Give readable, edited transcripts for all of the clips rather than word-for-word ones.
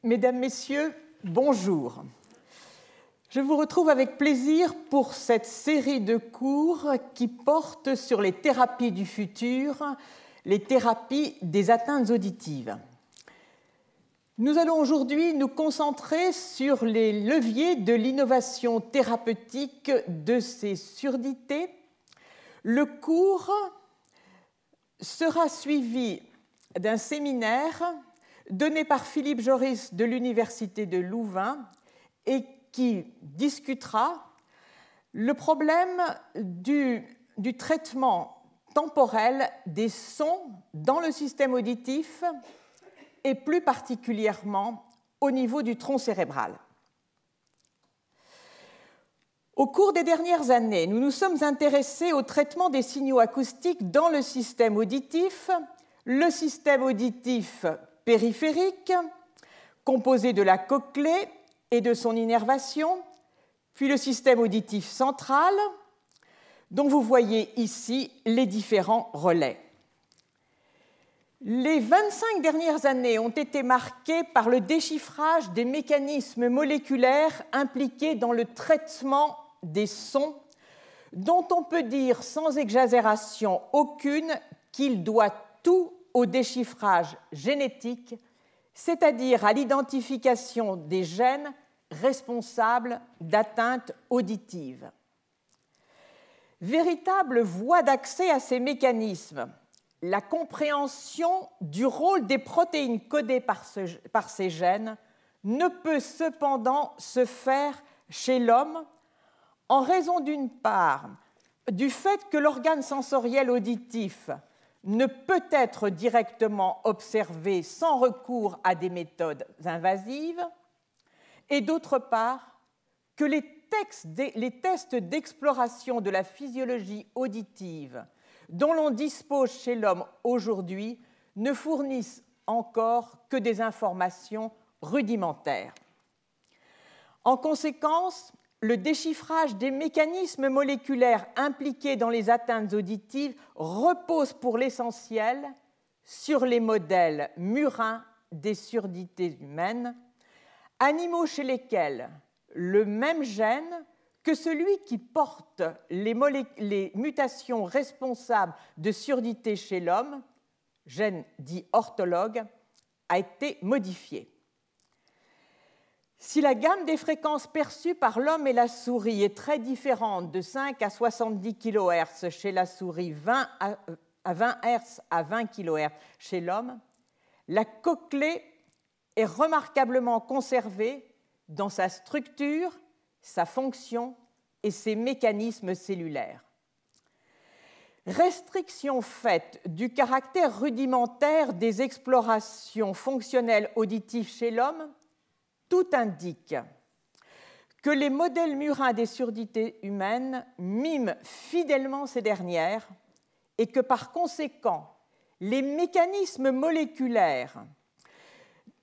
Mesdames, Messieurs, bonjour. Je vous retrouve avec plaisir pour cette série de cours qui porte sur les thérapies du futur, les thérapies des atteintes auditives. Nous allons aujourd'hui nous concentrer sur les leviers de l'innovation thérapeutique de ces surdités. Le cours sera suivi d'un séminaire donné par Philippe Joris de l'Université de Louvain et qui discutera le problème du traitement temporel des sons dans le système auditif et plus particulièrement au niveau du tronc cérébral. Au cours des dernières années, nous nous sommes intéressés au traitement des signaux acoustiques dans le système auditif périphérique, composé de la cochlée et de son innervation, puis le système auditif central, dont vous voyez ici les différents relais. Les 25 dernières années ont été marquées par le déchiffrage des mécanismes moléculaires impliqués dans le traitement des sons, dont on peut dire sans exagération aucune qu'il doit tout au déchiffrage génétique, c'est-à-dire à l'identification des gènes responsables d'atteintes auditives. Véritable voie d'accès à ces mécanismes, la compréhension du rôle des protéines codées par ces gènes ne peut cependant se faire chez l'homme en raison d'une part du fait que l'organe sensoriel auditif ne peut être directement observé sans recours à des méthodes invasives et d'autre part que les tests d'exploration de la physiologie auditive dont l'on dispose chez l'homme aujourd'hui ne fournissent encore que des informations rudimentaires. En conséquence, le déchiffrage des mécanismes moléculaires impliqués dans les atteintes auditives repose pour l'essentiel sur les modèles murins des surdités humaines, animaux chez lesquels le même gène que celui qui porte les mutations responsables de surdité chez l'homme, gène dit orthologue, a été modifié. Si la gamme des fréquences perçues par l'homme et la souris est très différente de 5 à 70 kHz chez la souris, 20 Hz à 20 kHz chez l'homme, la cochlée est remarquablement conservée dans sa structure, sa fonction et ses mécanismes cellulaires. Restriction faite du caractère rudimentaire des explorations fonctionnelles auditives chez l'homme, tout indique que les modèles murins des surdités humaines miment fidèlement ces dernières et que par conséquent, les mécanismes moléculaires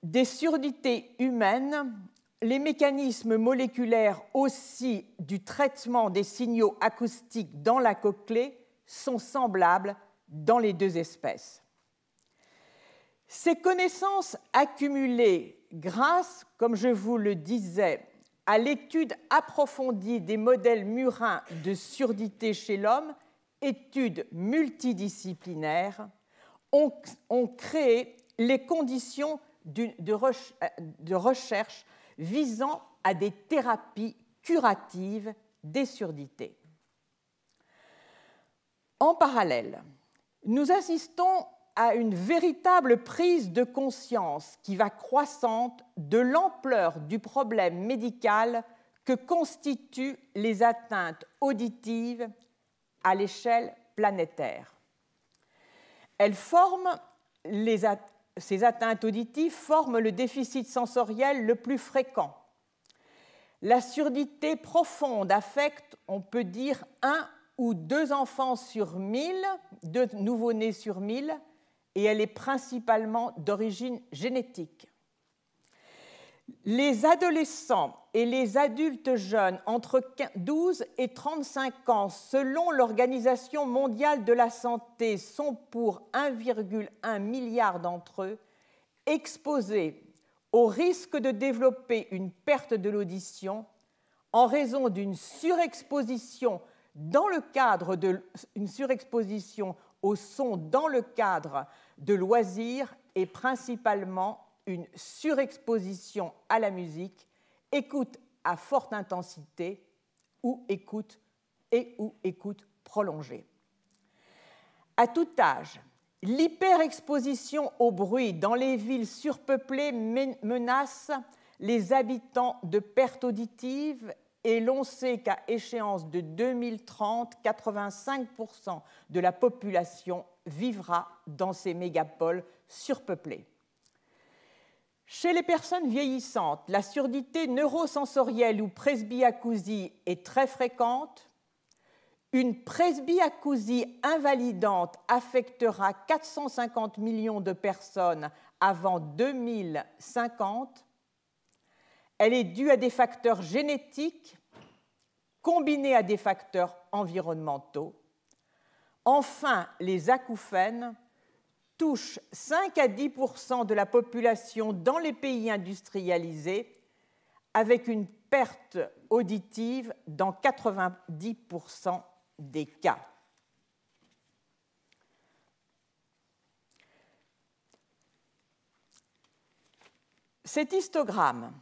des surdités humaines, les mécanismes moléculaires aussi du traitement des signaux acoustiques dans la cochlée sont semblables dans les deux espèces. Ces connaissances accumulées grâce, comme je vous le disais, à l'étude approfondie des modèles murins de surdité chez l'homme, études multidisciplinaires, ont créé les conditions de recherche visant à des thérapies curatives des surdités. En parallèle, nous assistons à une véritable prise de conscience qui va croissante de l'ampleur du problème médical que constituent les atteintes auditives à l'échelle planétaire. Ces atteintes auditives forment le déficit sensoriel le plus fréquent. La surdité profonde affecte, on peut dire, 1 ou 2 enfants sur 1000, 2 nouveau-nés sur 1000, et elle est principalement d'origine génétique. Les adolescents et les adultes jeunes entre 12 et 35 ans, selon l'Organisation mondiale de la santé, sont pour 1,1 milliard d'entre eux exposés au risque de développer une perte de l'audition en raison d'une surexposition au son dans le cadre de loisirs et principalement une surexposition à la musique, écoute à forte intensité ou écoute prolongée. À tout âge, l'hyperexposition au bruit dans les villes surpeuplées menace les habitants de perte auditive et l'on sait qu'à échéance de 2030, 85% de la population vivra dans ces mégapoles surpeuplées. Chez les personnes vieillissantes, la surdité neurosensorielle ou presbyacousie est très fréquente. Une presbyacousie invalidante affectera 450 millions de personnes avant 2050. Elle est due à des facteurs génétiques combinés à des facteurs environnementaux. Enfin, les acouphènes touchent 5 à 10% de la population dans les pays industrialisés, avec une perte auditive dans 90% des cas. Cet histogramme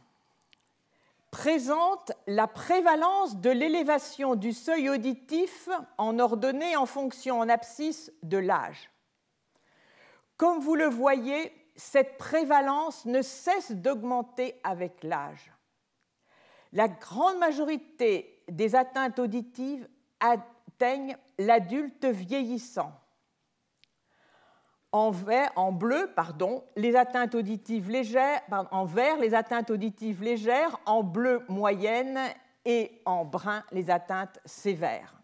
présente la prévalence de l'élévation du seuil auditif en ordonnée en fonction en abscisse de l'âge. Comme vous le voyez, cette prévalence ne cesse d'augmenter avec l'âge. La grande majorité des atteintes auditives atteignent l'adulte vieillissant. En bleu, les atteintes auditives légères, en vert, les atteintes auditives légères, en bleu, moyennes, et en brun, les atteintes sévères.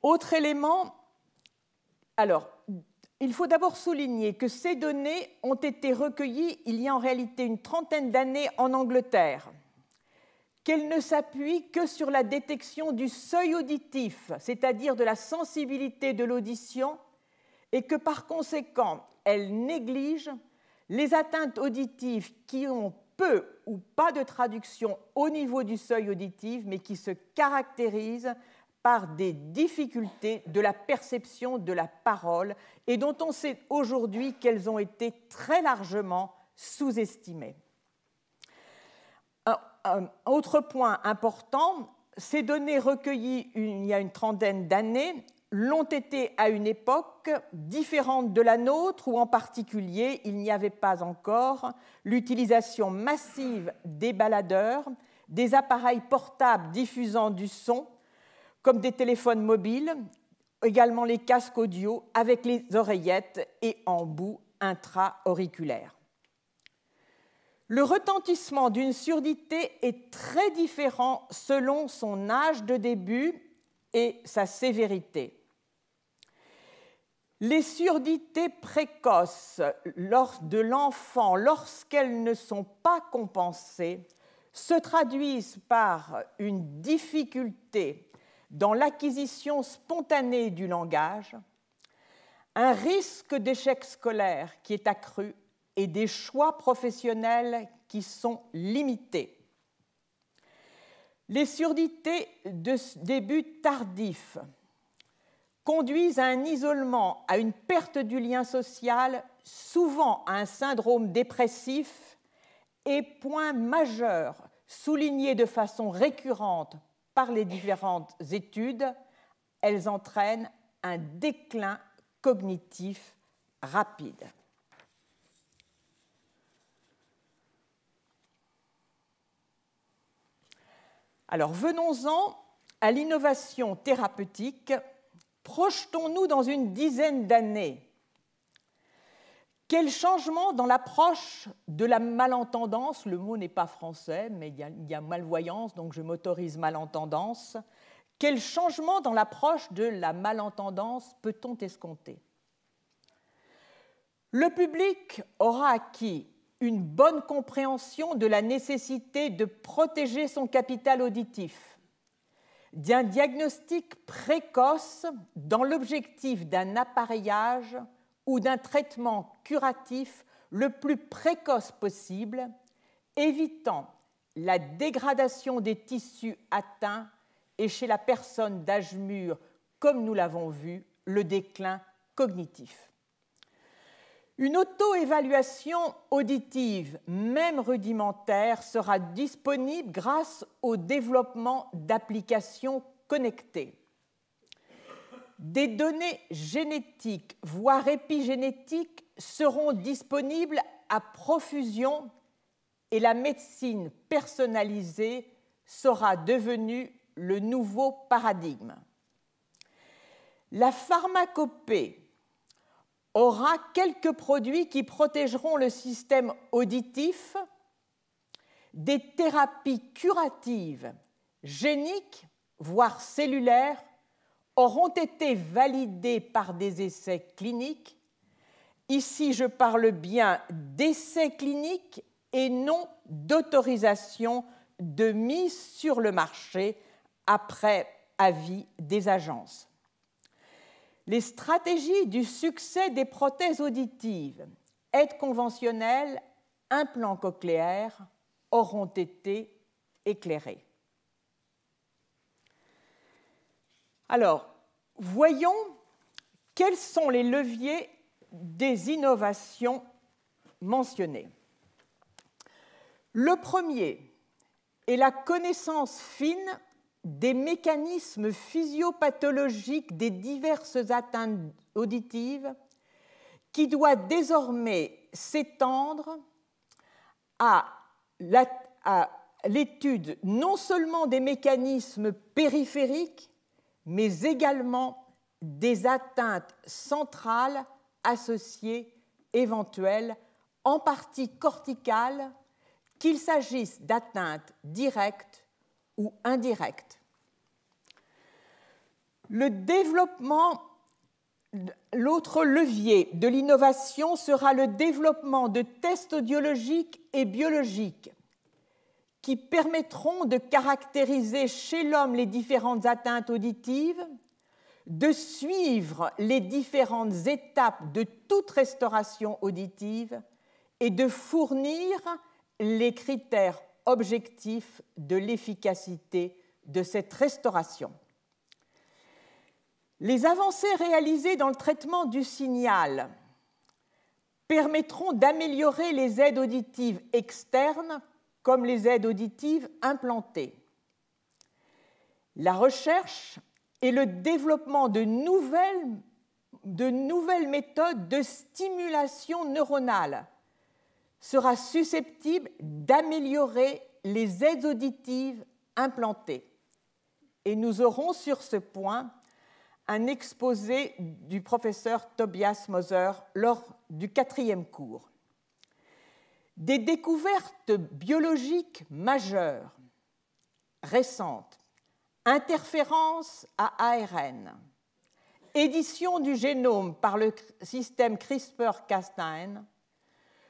Autre élément, alors, il faut d'abord souligner que ces données ont été recueillies il y a en réalité une trentaine d'années en Angleterre, qu'elles ne s'appuient que sur la détection du seuil auditif, c'est-à-dire de la sensibilité de l'audition, et que par conséquent, elles négligent les atteintes auditives qui ont peu ou pas de traduction au niveau du seuil auditif, mais qui se caractérisent par des difficultés de la perception de la parole et dont on sait aujourd'hui qu'elles ont été très largement sous-estimées. Un autre point important, ces données recueillies il y a une trentaine d'années l'ont été à une époque différente de la nôtre où en particulier il n'y avait pas encore l'utilisation massive des baladeurs, des appareils portables diffusant du son, comme des téléphones mobiles, également les casques audio avec les oreillettes et embouts intra-auriculaires. Le retentissement d'une surdité est très différent selon son âge de début et sa sévérité. Les surdités précoces de l'enfant, lorsqu'elles ne sont pas compensées, se traduisent par une difficulté dans l'acquisition spontanée du langage, un risque d'échec scolaire qui est accru et des choix professionnels qui sont limités. Les surdités de début tardif conduisent à un isolement, à une perte du lien social, souvent à un syndrome dépressif, et point majeur souligné de façon récurrente par les différentes études, elles entraînent un déclin cognitif rapide. Alors venons-en à l'innovation thérapeutique. Projetons-nous dans une dizaine d'années. Quel changement dans l'approche de la malentendance, le mot n'est pas français, mais il y a malvoyance, donc je m'autorise malentendance. Quel changement dans l'approche de la malentendance peut-on escompter? Le public aura acquis une bonne compréhension de la nécessité de protéger son capital auditif, d'un diagnostic précoce dans l'objectif d'un appareillage ou d'un traitement curatif le plus précoce possible, évitant la dégradation des tissus atteints et chez la personne d'âge mûr, comme nous l'avons vu, le déclin cognitif. Une auto-évaluation auditive, même rudimentaire, sera disponible grâce au développement d'applications connectées. Des données génétiques, voire épigénétiques, seront disponibles à profusion et la médecine personnalisée sera devenue le nouveau paradigme. La pharmacopée aura quelques produits qui protégeront le système auditif. Des thérapies curatives, géniques, voire cellulaires, auront été validées par des essais cliniques. Ici, je parle bien d'essais cliniques et non d'autorisation de mise sur le marché après avis des agences. Les stratégies du succès des prothèses auditives, aides conventionnelles, implants cochléaires, auront été éclairées. Alors, voyons quels sont les leviers des innovations mentionnées. Le premier est la connaissance fine des mécanismes physiopathologiques des diverses atteintes auditives qui doit désormais s'étendre à l'étude non seulement des mécanismes périphériques, mais également des atteintes centrales associées éventuelles, en partie corticales, qu'il s'agisse d'atteintes directes ou indirectes. L'autre levier de l'innovation sera le développement de tests audiologiques et biologiques qui permettront de caractériser chez l'homme les différentes atteintes auditives, de suivre les différentes étapes de toute restauration auditive et de fournir les critères objectifs de l'efficacité de cette restauration. Les avancées réalisées dans le traitement du signal permettront d'améliorer les aides auditives externes comme les aides auditives implantées. La recherche et le développement de nouvelles méthodes de stimulation neuronale sera susceptible d'améliorer les aides auditives implantées. Et nous aurons sur ce point un exposé du professeur Tobias Moser lors du 4e cours. Des découvertes biologiques majeures, récentes, interférences à ARN, édition du génome par le système CRISPR-Cas9,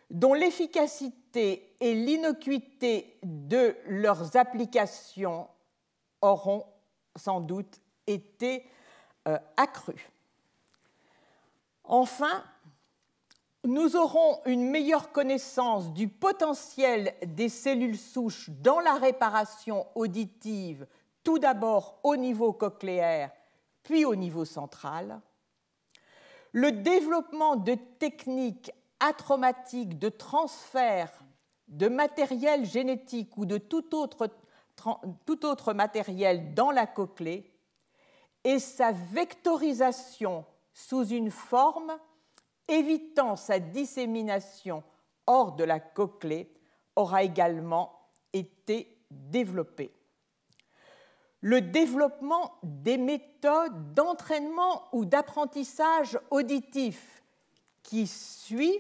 dont l'efficacité et l'innocuité de leurs applications auront sans doute été accrues. Enfin, nous aurons une meilleure connaissance du potentiel des cellules souches dans la réparation auditive, tout d'abord au niveau cochléaire, puis au niveau central. Le développement de techniques atraumatiques de transfert de matériel génétique ou de tout autre matériel dans la cochlée et sa vectorisation sous une forme évitant sa dissémination hors de la cochlée aura également été développé. Le développement des méthodes d'entraînement ou d'apprentissage auditif qui suit,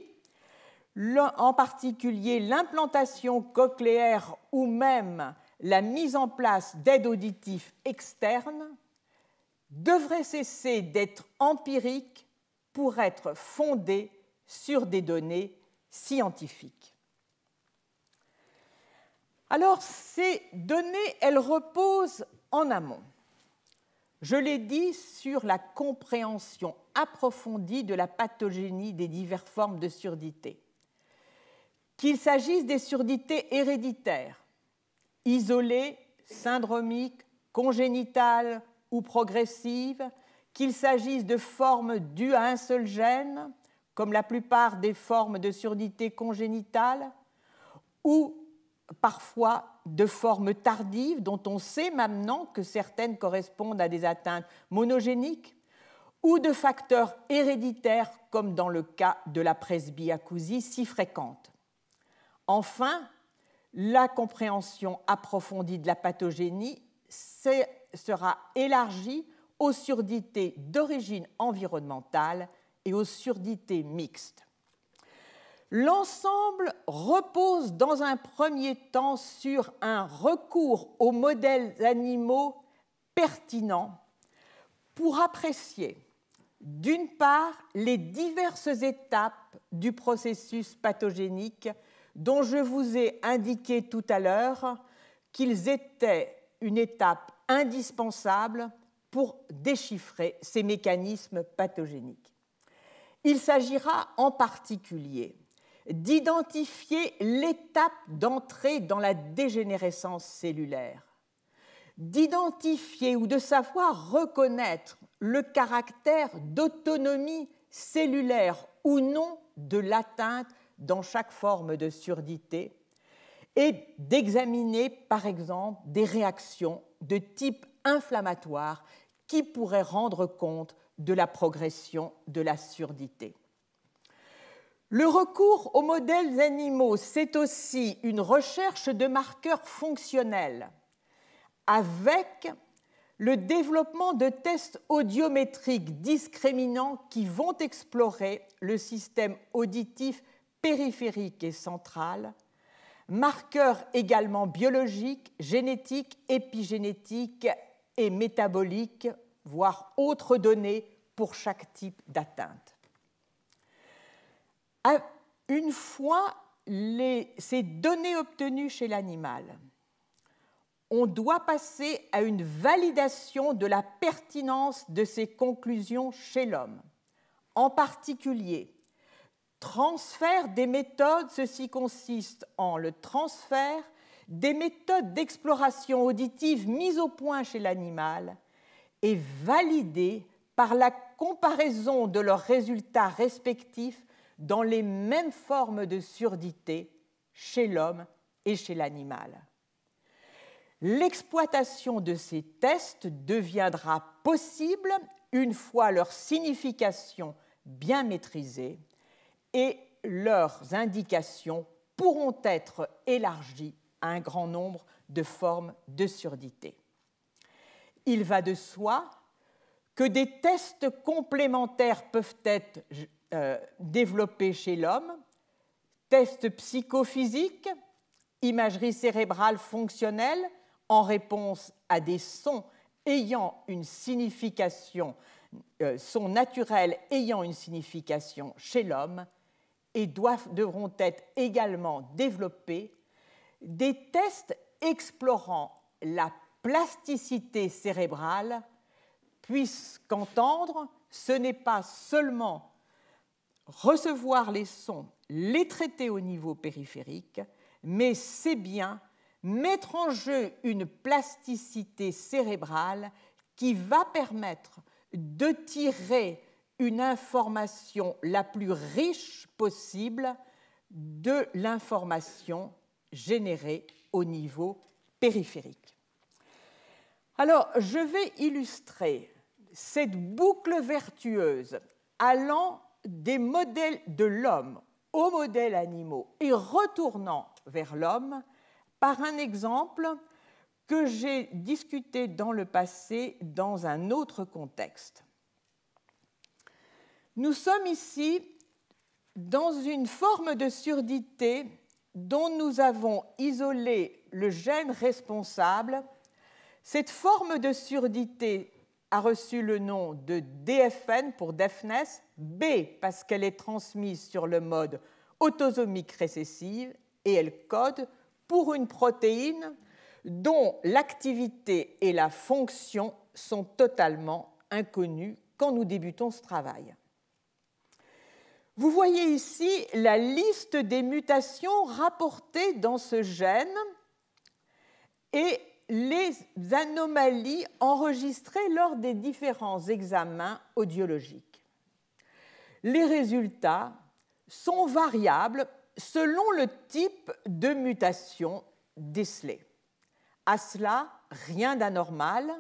en particulier l'implantation cochléaire ou même la mise en place d'aides auditives externes, devrait cesser d'être empirique pour être fondé sur des données scientifiques. Alors, ces données, elles reposent en amont. Je l'ai dit, sur la compréhension approfondie de la pathogénie des diverses formes de surdité. qu'il s'agisse des surdités héréditaires, isolées, syndromiques, congénitales ou progressives, qu'il s'agisse de formes dues à un seul gène, comme la plupart des formes de surdité congénitale, ou parfois de formes tardives dont on sait maintenant que certaines correspondent à des atteintes monogéniques, ou de facteurs héréditaires comme dans le cas de la presbyacousie si fréquente. Enfin, la compréhension approfondie de la pathogénie sera élargie aux surdités d'origine environnementale et aux surdités mixtes. L'ensemble repose dans un premier temps sur un recours aux modèles animaux pertinents pour apprécier, d'une part, les diverses étapes du processus pathogénique dont je vous ai indiqué tout à l'heure qu'ils étaient une étape indispensable pour déchiffrer ces mécanismes pathogéniques. Il s'agira en particulier d'identifier l'étape d'entrée dans la dégénérescence cellulaire, d'identifier ou de savoir reconnaître le caractère d'autonomie cellulaire ou non de l'atteinte dans chaque forme de surdité et d'examiner, par exemple, des réactions de type inflammatoire qui pourraient rendre compte de la progression de la surdité. Le recours aux modèles animaux, c'est aussi une recherche de marqueurs fonctionnels avec le développement de tests audiométriques discriminants qui vont explorer le système auditif périphérique et central, marqueurs également biologiques, génétiques, épigénétiques et métaboliques, voire autres données pour chaque type d'atteinte. Une fois ces données obtenues chez l'animal, on doit passer à une validation de la pertinence de ces conclusions chez l'homme. En particulier, transfert des méthodes, ceci consiste en le transfert des méthodes d'exploration auditive mises au point chez l'animal et validées par la comparaison de leurs résultats respectifs dans les mêmes formes de surdité chez l'homme et chez l'animal. L'exploitation de ces tests deviendra possible une fois leur signification bien maîtrisée et leurs indications pourront être élargies à un grand nombre de formes de surdité. Il va de soi que des tests complémentaires peuvent être développés chez l'homme, tests psychophysiques, imagerie cérébrale fonctionnelle en réponse à des sons ayant une signification, sons naturels ayant une signification chez l'homme, et devront être également développés des tests explorant la plasticité cérébrale, puisqu'entendre, ce n'est pas seulement recevoir les sons, les traiter au niveau périphérique, mais c'est bien mettre en jeu une plasticité cérébrale qui va permettre de tirer une information la plus riche possible de l'information générée au niveau périphérique. Alors, je vais illustrer cette boucle vertueuse allant des modèles de l'homme aux modèles animaux et retournant vers l'homme par un exemple que j'ai discuté dans le passé dans un autre contexte. Nous sommes ici dans une forme de surdité dont nous avons isolé le gène responsable. Cette forme de surdité a reçu le nom de DFN pour deafness, B parce qu'elle est transmise sur le mode autosomique récessive et elle code pour une protéine dont l'activité et la fonction sont totalement inconnues quand nous débutons ce travail. Vous voyez ici la liste des mutations rapportées dans ce gène et les anomalies enregistrées lors des différents examens audiologiques. Les résultats sont variables selon le type de mutation décelée. À cela, rien d'anormal,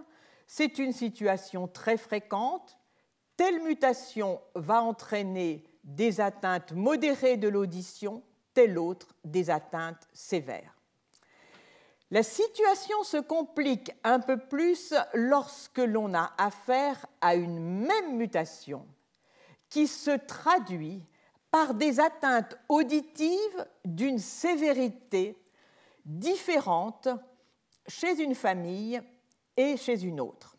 c'est une situation très fréquente. Telle mutation va entraîner des atteintes modérées de l'audition, telle autre des atteintes sévères. La situation se complique un peu plus lorsque l'on a affaire à une même mutation qui se traduit par des atteintes auditives d'une sévérité différente chez une famille et chez une autre.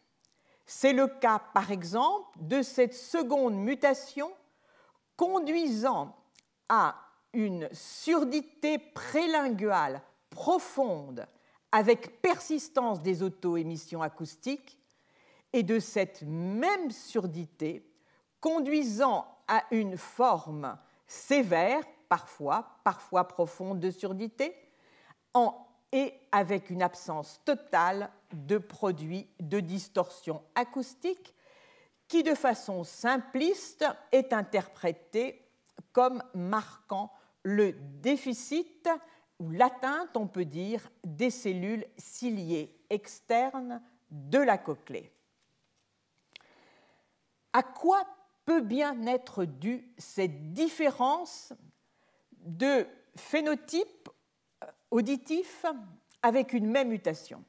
C'est le cas, par exemple, de cette seconde mutation conduisant à une surdité prélinguale profonde avec persistance des auto-émissions acoustiques et de cette même surdité conduisant à une forme sévère, parfois profonde de surdité, et avec une absence totale de produits de distorsion acoustique qui, de façon simpliste, est interprétée comme marquant le déficit ou l'atteinte, on peut dire, des cellules ciliées externes de la cochlée. À quoi peut bien être due cette différence de phénotype auditif avec une même mutation?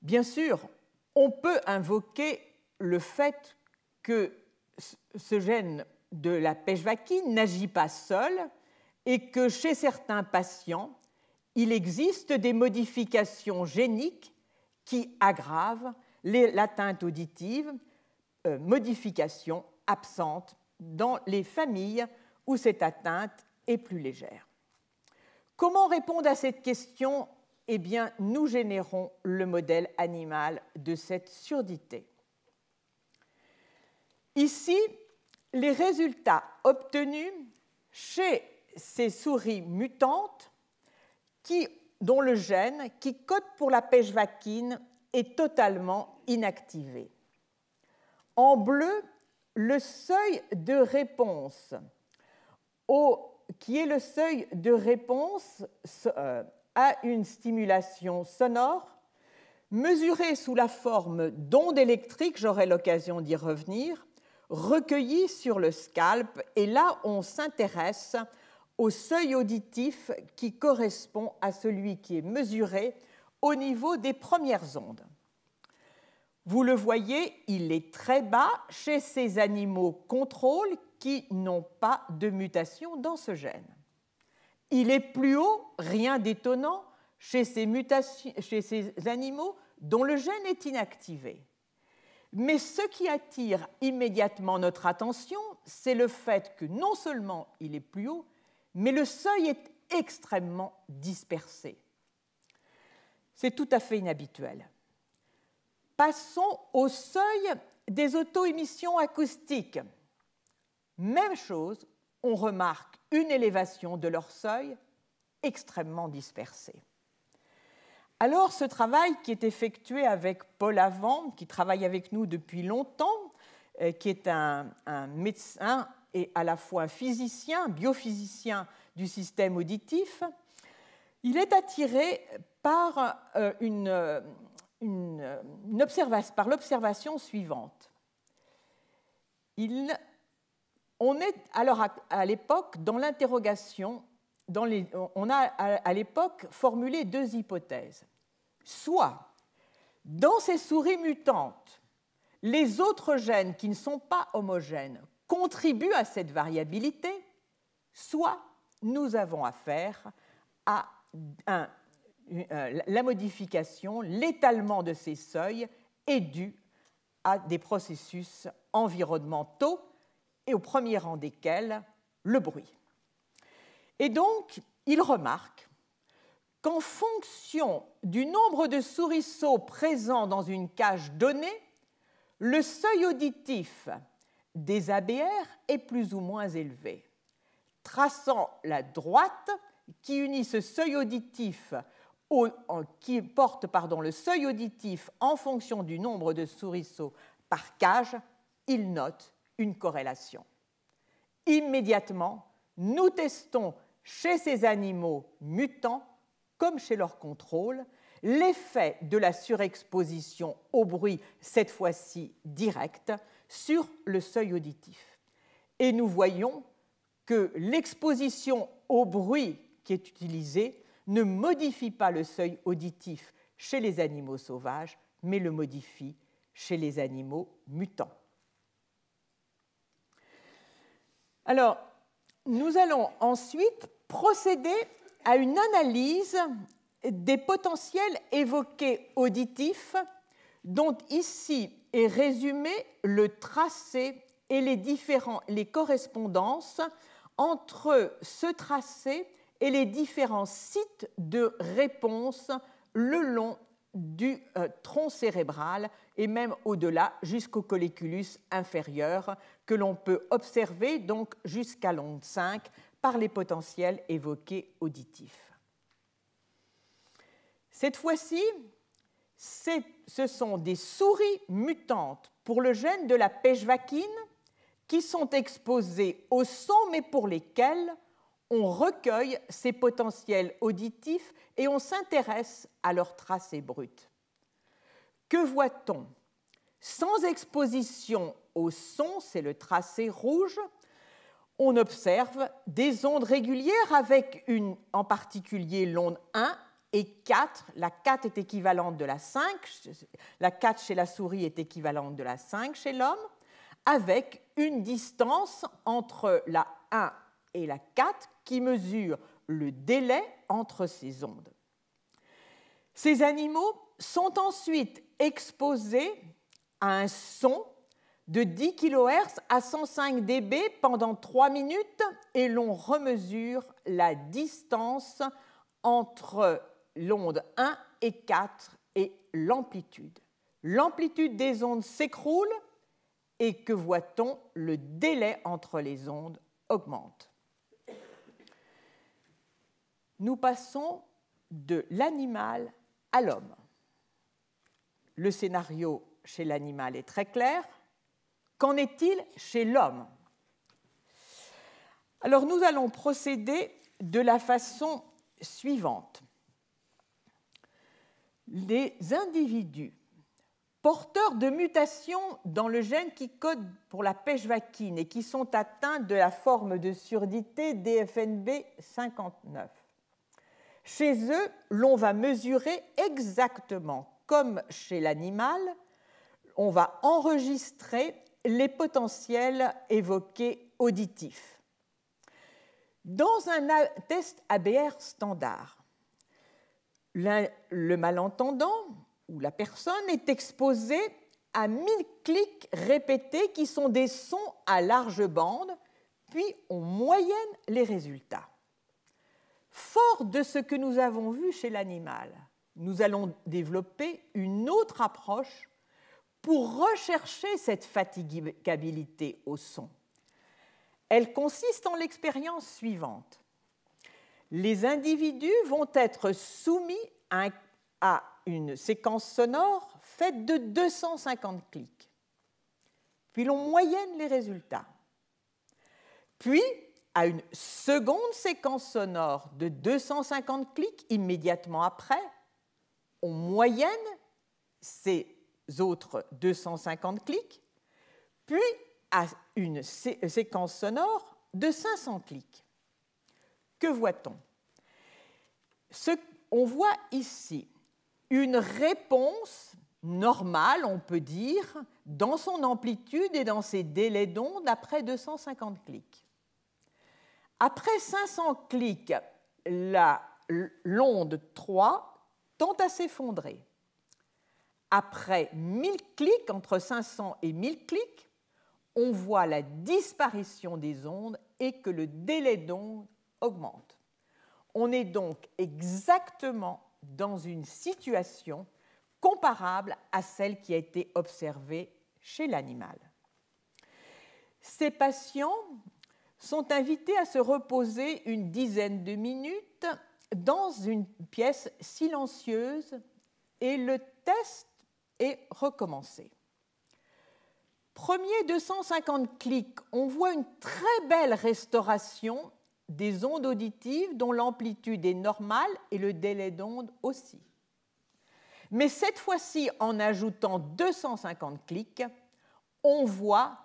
Bien sûr, on peut invoquer le fait que ce gène de la pechvakine n'agit pas seul et que chez certains patients, il existe des modifications géniques qui aggravent l'atteinte auditive, modifications absentes dans les familles où cette atteinte est plus légère. Comment répondre à cette question? Eh bien, nous générons le modèle animal de cette surdité. Ici, les résultats obtenus chez ces souris mutantes dont le gène qui code pour la pechvakine est totalement inactivé. En bleu, le seuil de réponse qui est le seuil de réponse à une stimulation sonore mesurée sous la forme d'ondes électriques, j'aurai l'occasion d'y revenir, recueillies sur le scalp, et là on s'intéresse au seuil auditif qui correspond à celui qui est mesuré au niveau des premières ondes. Vous le voyez, il est très bas chez ces animaux contrôles qui n'ont pas de mutation dans ce gène. Il est plus haut, rien d'étonnant, chez ces animaux dont le gène est inactivé. Mais ce qui attire immédiatement notre attention, c'est le fait que non seulement il est plus haut, mais le seuil est extrêmement dispersé. C'est tout à fait inhabituel. Passons au seuil des auto-émissions acoustiques. Même chose, on remarque une élévation de leur seuil extrêmement dispersé. Alors, ce travail qui est effectué avec Paul Avant, qui travaille avec nous depuis longtemps, qui est un médecin et à la fois un physicien, biophysicien du système auditif, il est attiré par l'observation suivante. On est alors à l'époque dans l'interrogation, on a à l'époque formulé deux hypothèses. Soit, dans ces souris mutantes, les autres gènes qui ne sont pas homogènes contribuent à cette variabilité, soit nous avons affaire à la modification, l'étalement de ces seuils est dû à des processus environnementaux et au premier rang desquels le bruit. Et donc, il remarque qu'en fonction du nombre de souriceaux présents dans une cage donnée, le seuil auditif des ABR est plus ou moins élevé. Traçant la droite qui unit ce seuil auditif qui porte le seuil auditif en fonction du nombre de souriceaux par cage, il note une corrélation. Immédiatement, nous testons chez ces animaux mutants, comme chez leur contrôle, l'effet de la surexposition au bruit, cette fois-ci direct, sur le seuil auditif. Et nous voyons que l'exposition au bruit qui est utilisée ne modifie pas le seuil auditif chez les animaux sauvages, mais le modifie chez les animaux mutants. Alors, nous allons ensuite procéder à une analyse des potentiels évoqués auditifs, dont ici est résumé le tracé et les correspondances entre ce tracé et les différents sites de réponse le long du tronc cérébral et même au-delà jusqu'au colliculus inférieur que l'on peut observer donc jusqu'à l'onde 5 par les potentiels évoqués auditifs. Cette fois-ci, ce sont des souris mutantes pour le gène de la pechvakine qui sont exposées au son mais pour lesquelles on recueille ces potentiels auditifs et on s'intéresse à leur tracé brut. Que voit-on? Sans exposition au son, c'est le tracé rouge, on observe des ondes régulières avec en particulier l'onde 1 et 4. La 4 est équivalente de la 5, la 4 chez la souris est équivalente de la 5 chez l'homme, avec une distance entre la 1 et la 4 qui mesure le délai entre ces ondes. Ces animaux sont ensuite exposés à un son de 10 kHz à 105 dB pendant 3 minutes et l'on remesure la distance entre l'onde 1 et 4 et l'amplitude. L'amplitude des ondes s'écroule et que voit-on? Le délai entre les ondes augmente. Nous passons de l'animal à l'homme. Le scénario chez l'animal est très clair. Qu'en est-il chez l'homme? Alors nous allons procéder de la façon suivante. Les individus porteurs de mutations dans le gène qui code pour la pechvakine et qui sont atteints de la forme de surdité DFNB 59. Chez eux, l'on va mesurer exactement comme chez l'animal, on va enregistrer les potentiels évoqués auditifs. Dans un test ABR standard, le malentendant ou la personne est exposée à 1000 clics répétés qui sont des sons à large bande, puis on moyenne les résultats. Fort de ce que nous avons vu chez l'animal, nous allons développer une autre approche pour rechercher cette fatigabilité au son. Elle consiste en l'expérience suivante. Les individus vont être soumis à une séquence sonore faite de 250 clics. Puis l'on moyenne les résultats. Puis, à une seconde séquence sonore de 250 clics, immédiatement après, on moyenne ces autres 250 clics, puis à une séquence sonore de 500 clics. Que voit-on? On voit ici une réponse normale, on peut dire, dans son amplitude et dans ses délais d'onde après 250 clics. Après 500 clics, l'onde 3 tend à s'effondrer. Après 1000 clics, entre 500 et 1000 clics, on voit la disparition des ondes et que le délai d'onde augmente. On est donc exactement dans une situation comparable à celle qui a été observée chez l'animal. Ces patients sont invités à se reposer une dizaine de minutes dans une pièce silencieuse et le test est recommencé. Premier 250 clics, on voit une très belle restauration des ondes auditives dont l'amplitude est normale et le délai d'onde aussi. Mais cette fois-ci, en ajoutant 250 clics, on voit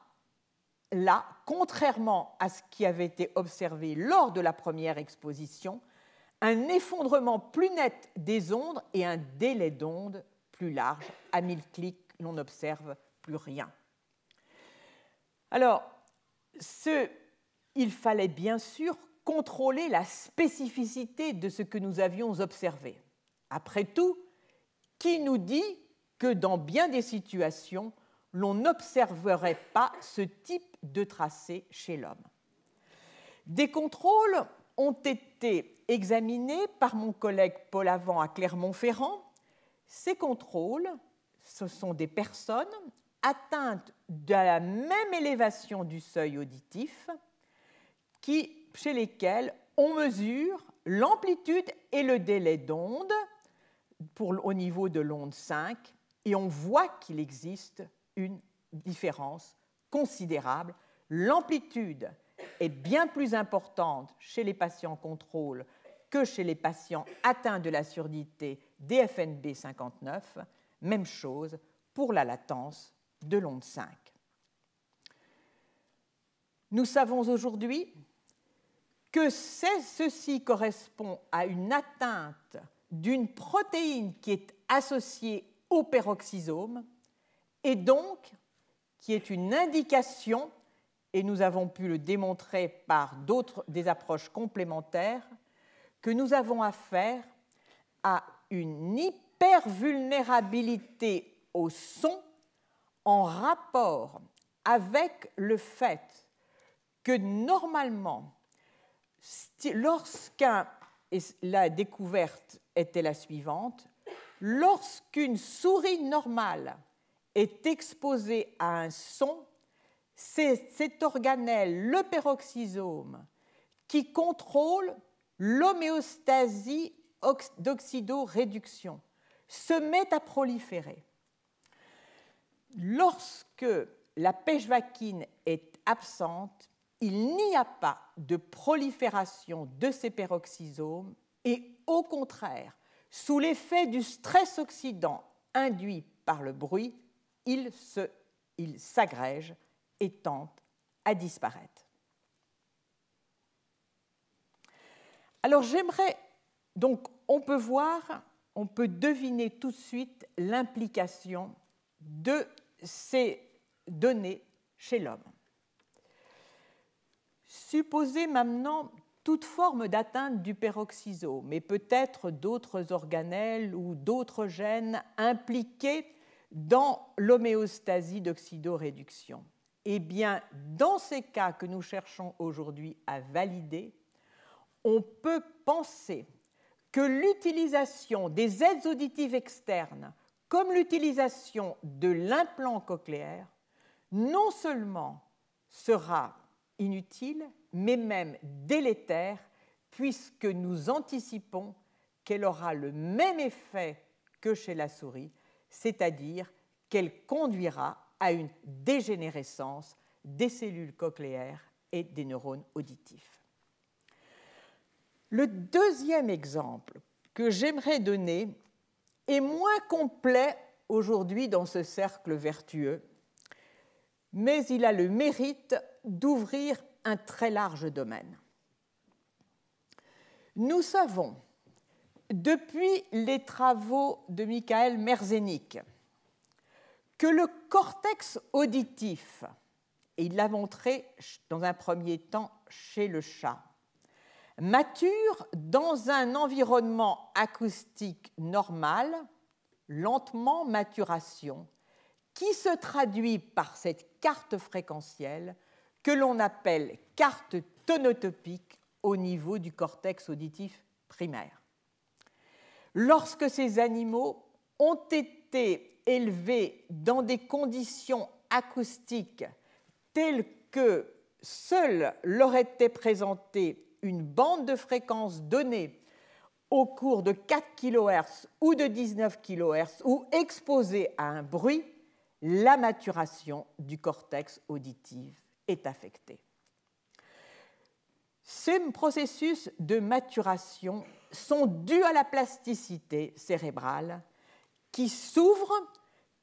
là, contrairement à ce qui avait été observé lors de la première exposition, un effondrement plus net des ondes et un délai d'onde plus large. À 1000 clics, l'on n'observe plus rien. Alors, il fallait bien sûr contrôler la spécificité de ce que nous avions observé. Après tout, qui nous dit que dans bien des situations, l'on n'observerait pas ce type de tracé chez l'homme? Des contrôles ont été examinés par mon collègue Paul Avant à Clermont-Ferrand. Ces contrôles, ce sont des personnes atteintes de la même élévation du seuil auditif chez lesquelles on mesure l'amplitude et le délai d'onde au niveau de l'onde 5 et on voit qu'il existe une différence considérable. L'amplitude est bien plus importante chez les patients contrôle que chez les patients atteints de la surdité DFNB 59. Même chose pour la latence de l'onde 5. Nous savons aujourd'hui que ceci correspond à une atteinte d'une protéine qui est associée au peroxysome et donc qui est une indication, et nous avons pu le démontrer par des approches complémentaires, que nous avons affaire à une hypervulnérabilité au son en rapport avec le fait que normalement, la découverte était la suivante, lorsqu'une souris normale est exposée à un son, c'est cet organelle, le peroxysome, qui contrôle l'homéostasie d'oxydoréduction, se met à proliférer. Lorsque la pechvaquine est absente, il n'y a pas de prolifération de ces peroxysomes et au contraire, sous l'effet du stress oxydant induit par le bruit, il s'agrège et tend à disparaître. Alors on peut deviner tout de suite l'implication de ces données chez l'homme. Supposez maintenant toute forme d'atteinte du peroxysome, mais peut-être d'autres organelles ou d'autres gènes impliqués dans l'homéostasie d'oxydoréduction. Eh bien, dans ces cas que nous cherchons aujourd'hui à valider, on peut penser que l'utilisation des aides auditives externes, comme l'utilisation de l'implant cochléaire, non seulement sera inutile, mais même délétère, puisque nous anticipons qu'elle aura le même effet que chez la souris, c'est-à-dire qu'elle conduira à une dégénérescence des cellules cochléaires et des neurones auditifs. Le deuxième exemple que j'aimerais donner est moins complet aujourd'hui dans ce cercle vertueux, mais il a le mérite d'ouvrir un très large domaine. Nous savons, depuis les travaux de Michael Merzenich, que le cortex auditif, et il l'a montré dans un premier temps chez le chat, mature dans un environnement acoustique normal, lentement maturation, qui se traduit par cette carte fréquentielle que l'on appelle carte tonotopique au niveau du cortex auditif primaire. Lorsque ces animaux ont été élevés dans des conditions acoustiques telles que seule leur était présentée une bande de fréquence donnée au cours de 4 kHz ou de 19 kHz ou exposée à un bruit, la maturation du cortex auditif est affectée. Ces processus de maturation sont dus à la plasticité cérébrale qui s'ouvre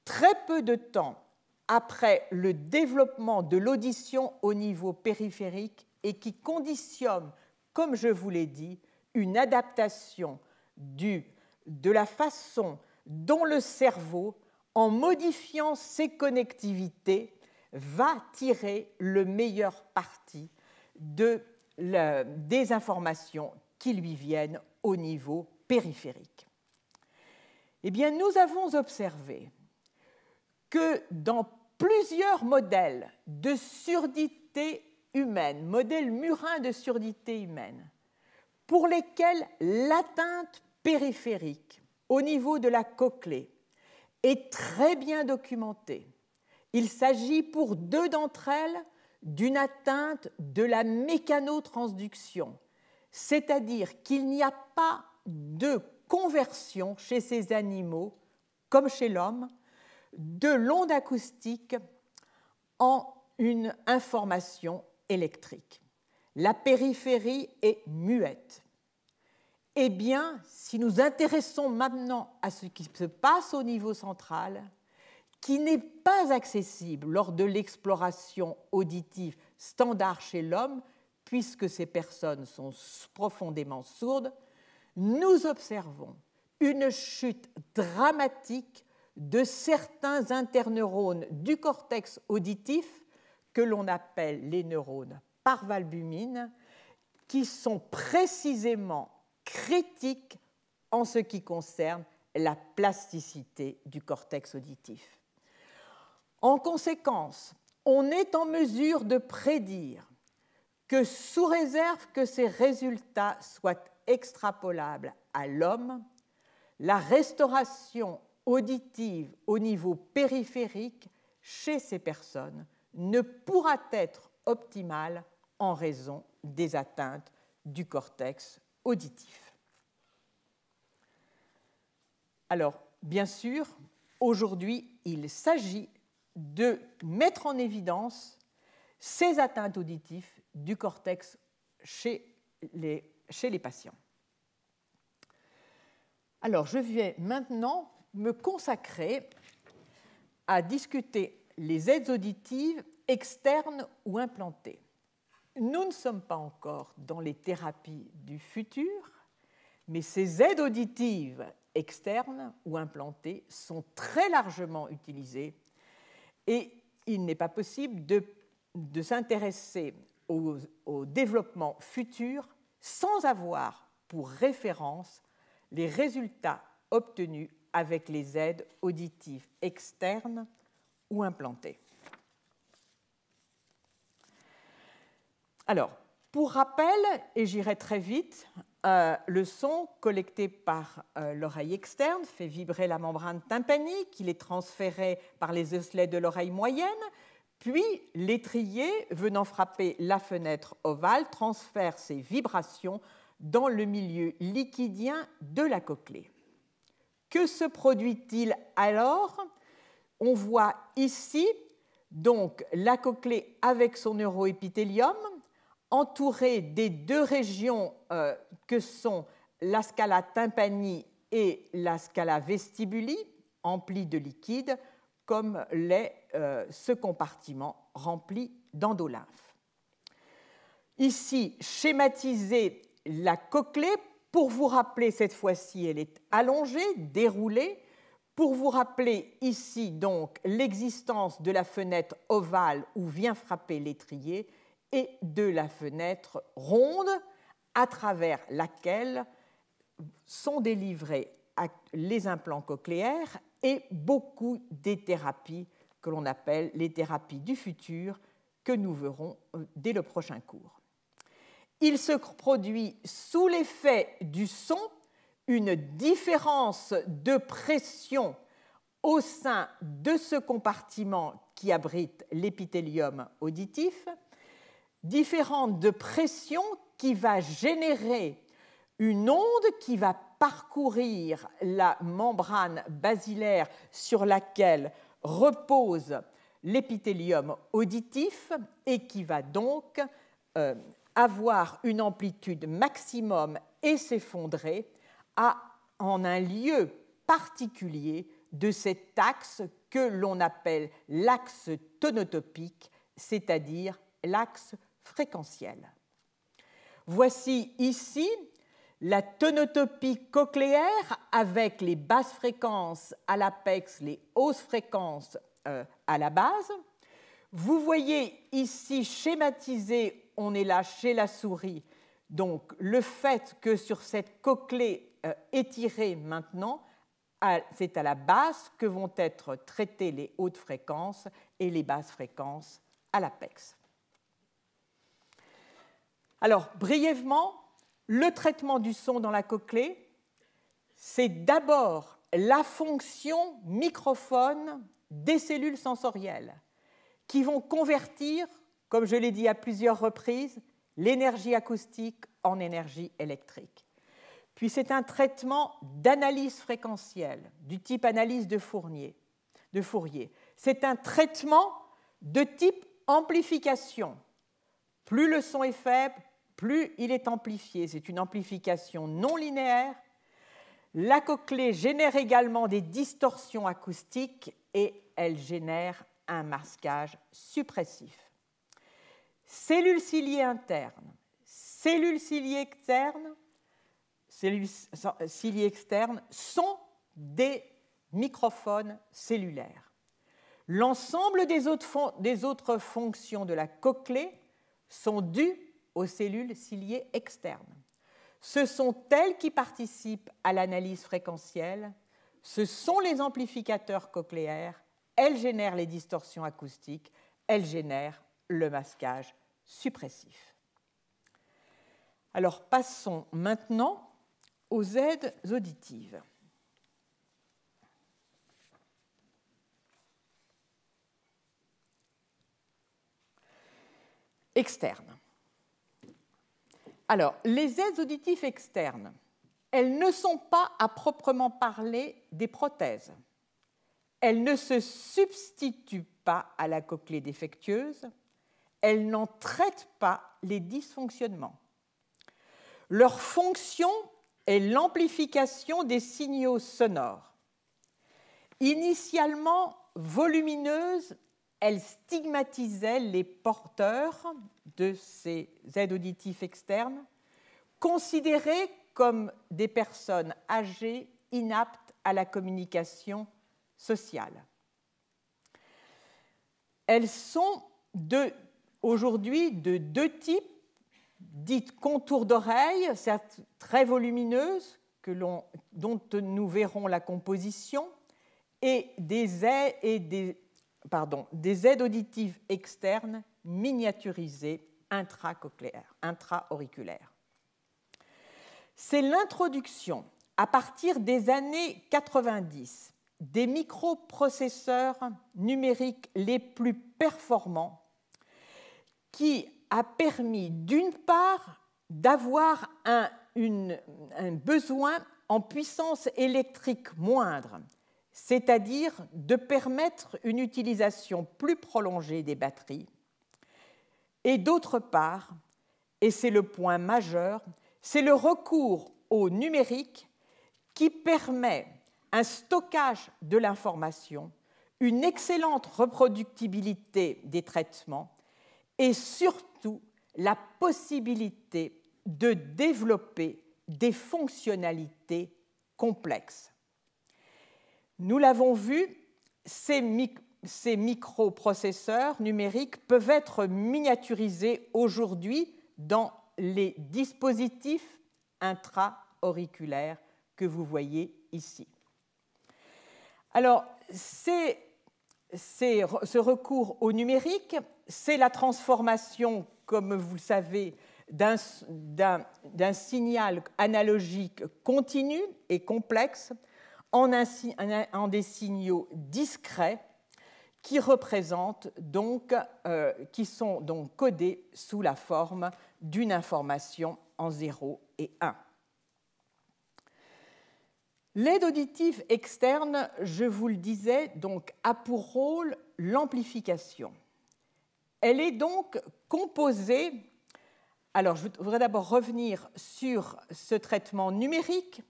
très peu de temps après le développement de l'audition au niveau périphérique et qui conditionne, comme je vous l'ai dit, une adaptation de la façon dont le cerveau, en modifiant ses connectivités, va tirer le meilleur parti des informations qui lui viennent au niveau périphérique. Eh bien, nous avons observé que dans plusieurs modèles de surdité humaine, modèles murins de surdité humaine, pour lesquels l'atteinte périphérique au niveau de la cochlée est très bien documentée. Il s'agit pour 2 d'entre elles d'une atteinte de la mécanotransduction, c'est-à-dire qu'il n'y a pas de conversion chez ces animaux, comme chez l'homme, de l'onde acoustique en une information électrique. La périphérie est muette. Eh bien, si nous intéressons maintenant à ce qui se passe au niveau central, qui n'est pas accessible lors de l'exploration auditive standard chez l'homme, puisque ces personnes sont profondément sourdes, nous observons une chute dramatique de certains interneurones du cortex auditif que l'on appelle les neurones parvalbumines, qui sont précisément critiques en ce qui concerne la plasticité du cortex auditif. En conséquence, on est en mesure de prédire que, sous réserve que ces résultats soient extrapolables à l'homme, la restauration auditive au niveau périphérique chez ces personnes ne pourra être optimale en raison des atteintes du cortex auditif. Alors, bien sûr, aujourd'hui, il s'agit de mettre en évidence ces atteintes auditives du cortex chez les patients. Alors, je vais maintenant me consacrer à discuter les aides auditives externes ou implantées. Nous ne sommes pas encore dans les thérapies du futur, mais ces aides auditives externes ou implantées sont très largement utilisées et il n'est pas possible de s'intéresser au développement futur sans avoir pour référence les résultats obtenus avec les aides auditives externes ou implantées. Alors, pour rappel, et j'irai très vite, le son collecté par l'oreille externe fait vibrer la membrane tympanique, il est transféré par les osselets de l'oreille moyenne, puis l'étrier venant frapper la fenêtre ovale transfère ces vibrations dans le milieu liquidien de la cochlée. Que se produit-il alors? On voit ici donc la cochlée avec son neuroépithélium, entourée des 2 régions que sont la scala tympani et la scala vestibuli, emplies de liquide, comme l'est ce compartiment rempli d'endolymphe. Ici, schématisée la cochlée, pour vous rappeler, cette fois-ci, elle est allongée, déroulée, pour vous rappeler ici donc l'existence de la fenêtre ovale où vient frapper l'étrier et de la fenêtre ronde à travers laquelle sont délivrés les implants cochléaires et beaucoup des thérapies que l'on appelle les thérapies du futur que nous verrons dès le prochain cours. Il se produit sous l'effet du son une différence de pression au sein de ce compartiment qui abrite l'épithélium auditif, différente de pression qui va générer une onde qui va parcourir la membrane basilaire sur laquelle repose l'épithélium auditif et qui va donc avoir une amplitude maximum et s'effondrer en un lieu particulier de cet axe que l'on appelle l'axe tonotopique, c'est-à-dire l'axe fréquentiel. Voici ici la tonotopie cochléaire avec les basses fréquences à l'apex, les hautes fréquences à la base. Vous voyez ici schématisé, on est là chez la souris, donc le fait que sur cette cochlée étirée maintenant, c'est à la base que vont être traitées les hautes fréquences et les basses fréquences à l'apex. Alors, brièvement, le traitement du son dans la cochlée, c'est d'abord la fonction microphone des cellules sensorielles qui vont convertir, comme je l'ai dit à plusieurs reprises, l'énergie acoustique en énergie électrique. Puis c'est un traitement d'analyse fréquentielle, du type analyse de Fourier. C'est un traitement de type amplification. Plus le son est faible, plus il est amplifié. C'est une amplification non linéaire. La cochlée génère également des distorsions acoustiques et elle génère un masquage suppressif. Cellules ciliées internes, cellules ciliées externes sont des microphones cellulaires. L'ensemble des autres fonctions de la cochlée sont dues aux cellules ciliées externes. Ce sont elles qui participent à l'analyse fréquentielle, ce sont les amplificateurs cochléaires, elles génèrent les distorsions acoustiques, elles génèrent le masquage suppressif. Alors passons maintenant aux aides auditives. Externes. Alors, les aides auditives externes, elles ne sont pas à proprement parler des prothèses. Elles ne se substituent pas à la cochlée défectueuse, elles n'en traitent pas les dysfonctionnements. Leur fonction est l'amplification des signaux sonores. Initialement volumineuses, elles stigmatisaient les porteurs de ces aides auditives externes, considérés comme des personnes âgées inaptes à la communication sociale. Elles sont aujourd'hui de deux types, dites contours d'oreille, certes très volumineuses, dont nous verrons la composition, et des aides auditives externes miniaturisées intra-auriculaires. C'est l'introduction, à partir des années 90, des microprocesseurs numériques les plus performants qui a permis, d'une part, d'avoir un besoin en puissance électrique moindre, c'est-à-dire de permettre une utilisation plus prolongée des batteries, et d'autre part, et c'est le point majeur, c'est le recours au numérique qui permet un stockage de l'information, une excellente reproductibilité des traitements et surtout la possibilité de développer des fonctionnalités complexes. Nous l'avons vu, ces microprocesseurs numériques peuvent être miniaturisés aujourd'hui dans les dispositifs intra-auriculaires que vous voyez ici. Alors, ce recours au numérique, c'est la transformation, comme vous le savez, d'un signal analogique continu et complexe en des signaux discrets qui sont donc codés sous la forme d'une information en 0 et 1. L'aide auditive externe, je vous le disais, donc, a pour rôle l'amplification. Elle est donc composée. Alors, je voudrais d'abord revenir sur ce traitement numérique.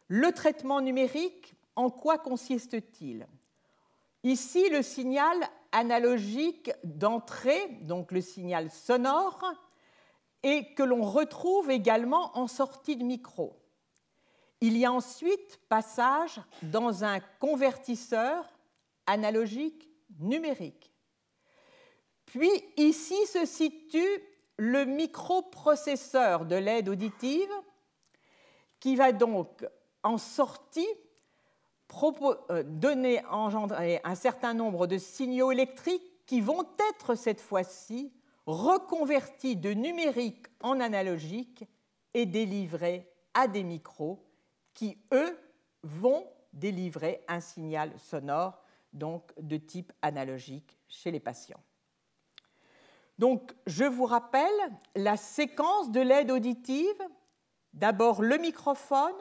Le traitement numérique, en quoi consiste-t-il? Ici, le signal analogique d'entrée, donc le signal sonore, et que l'on retrouve également en sortie de micro. Il y a ensuite passage dans un convertisseur analogique numérique. Puis ici se situe le microprocesseur de l'aide auditive qui va donc en sortie engendrer un certain nombre de signaux électriques qui vont être cette fois-ci reconvertis de numérique en analogique et délivrés à des micros qui, eux, vont délivrer un signal sonore donc de type analogique chez les patients. Donc, je vous rappelle la séquence de l'aide auditive. D'abord le microphone,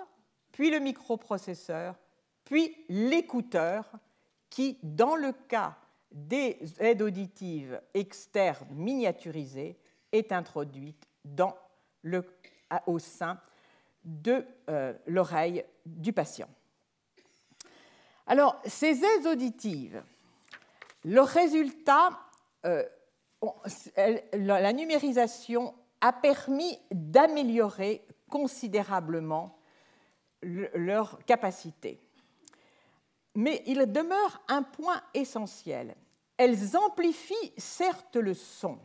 puis le microprocesseur, puis l'écouteur qui, dans le cas des aides auditives externes miniaturisées, est introduite au sein de l'oreille du patient. Alors, ces aides auditives, le résultat, la numérisation a permis d'améliorer considérablement leur capacité. Mais il demeure un point essentiel. Elles amplifient certes le son,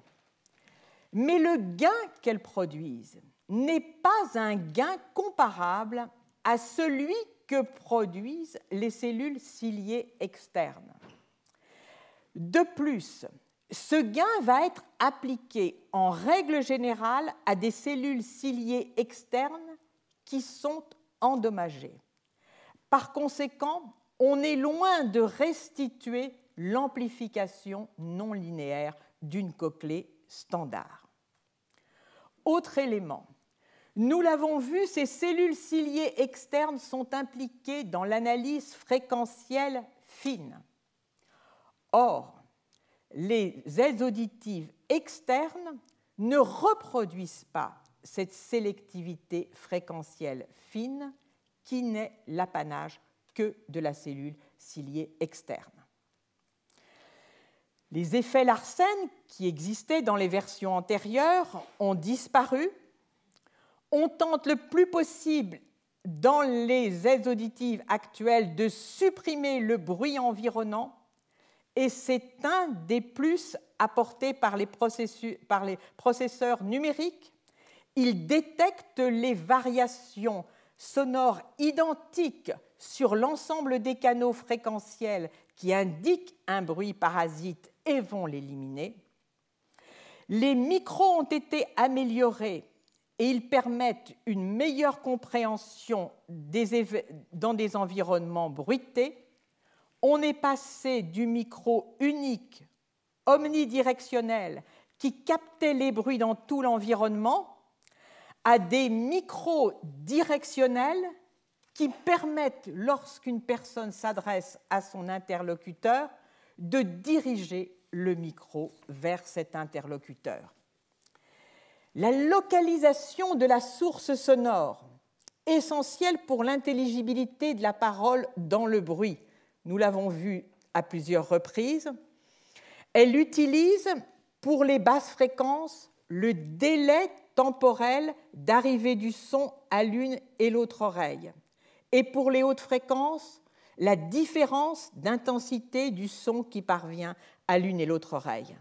mais le gain qu'elles produisent n'est pas un gain comparable à celui que produisent les cellules ciliées externes. De plus, ce gain va être appliqué en règle générale à des cellules ciliées externes qui sont endommagées. Par conséquent, on est loin de restituer l'amplification non linéaire d'une cochlée standard. Autre élément, nous l'avons vu, ces cellules ciliées externes sont impliquées dans l'analyse fréquentielle fine. Or, les aides auditives externes ne reproduisent pas cette sélectivité fréquentielle fine qui n'est l'apanage que de la cellule ciliée externe. Les effets Larsen qui existaient dans les versions antérieures ont disparu. On tente le plus possible dans les aides auditives actuelles de supprimer le bruit environnant et c'est un des plus apportés par les processeurs numériques. Ils détectent les variations sonores identiques sur l'ensemble des canaux fréquentiels qui indiquent un bruit parasite et vont l'éliminer. Les micros ont été améliorés et ils permettent une meilleure compréhension dans des environnements bruités. On est passé du micro unique, omnidirectionnel, qui captait les bruits dans tout l'environnement, à des micros directionnels qui permettent, lorsqu'une personne s'adresse à son interlocuteur, de diriger le micro vers cet interlocuteur. La localisation de la source sonore, essentielle pour l'intelligibilité de la parole dans le bruit, nous l'avons vu à plusieurs reprises, elle utilise pour les basses fréquences le délai temporel d'arrivée du son à l'une et l'autre oreille, et pour les hautes fréquences, la différence d'intensité du son qui parvient à l'une et l'autre oreille.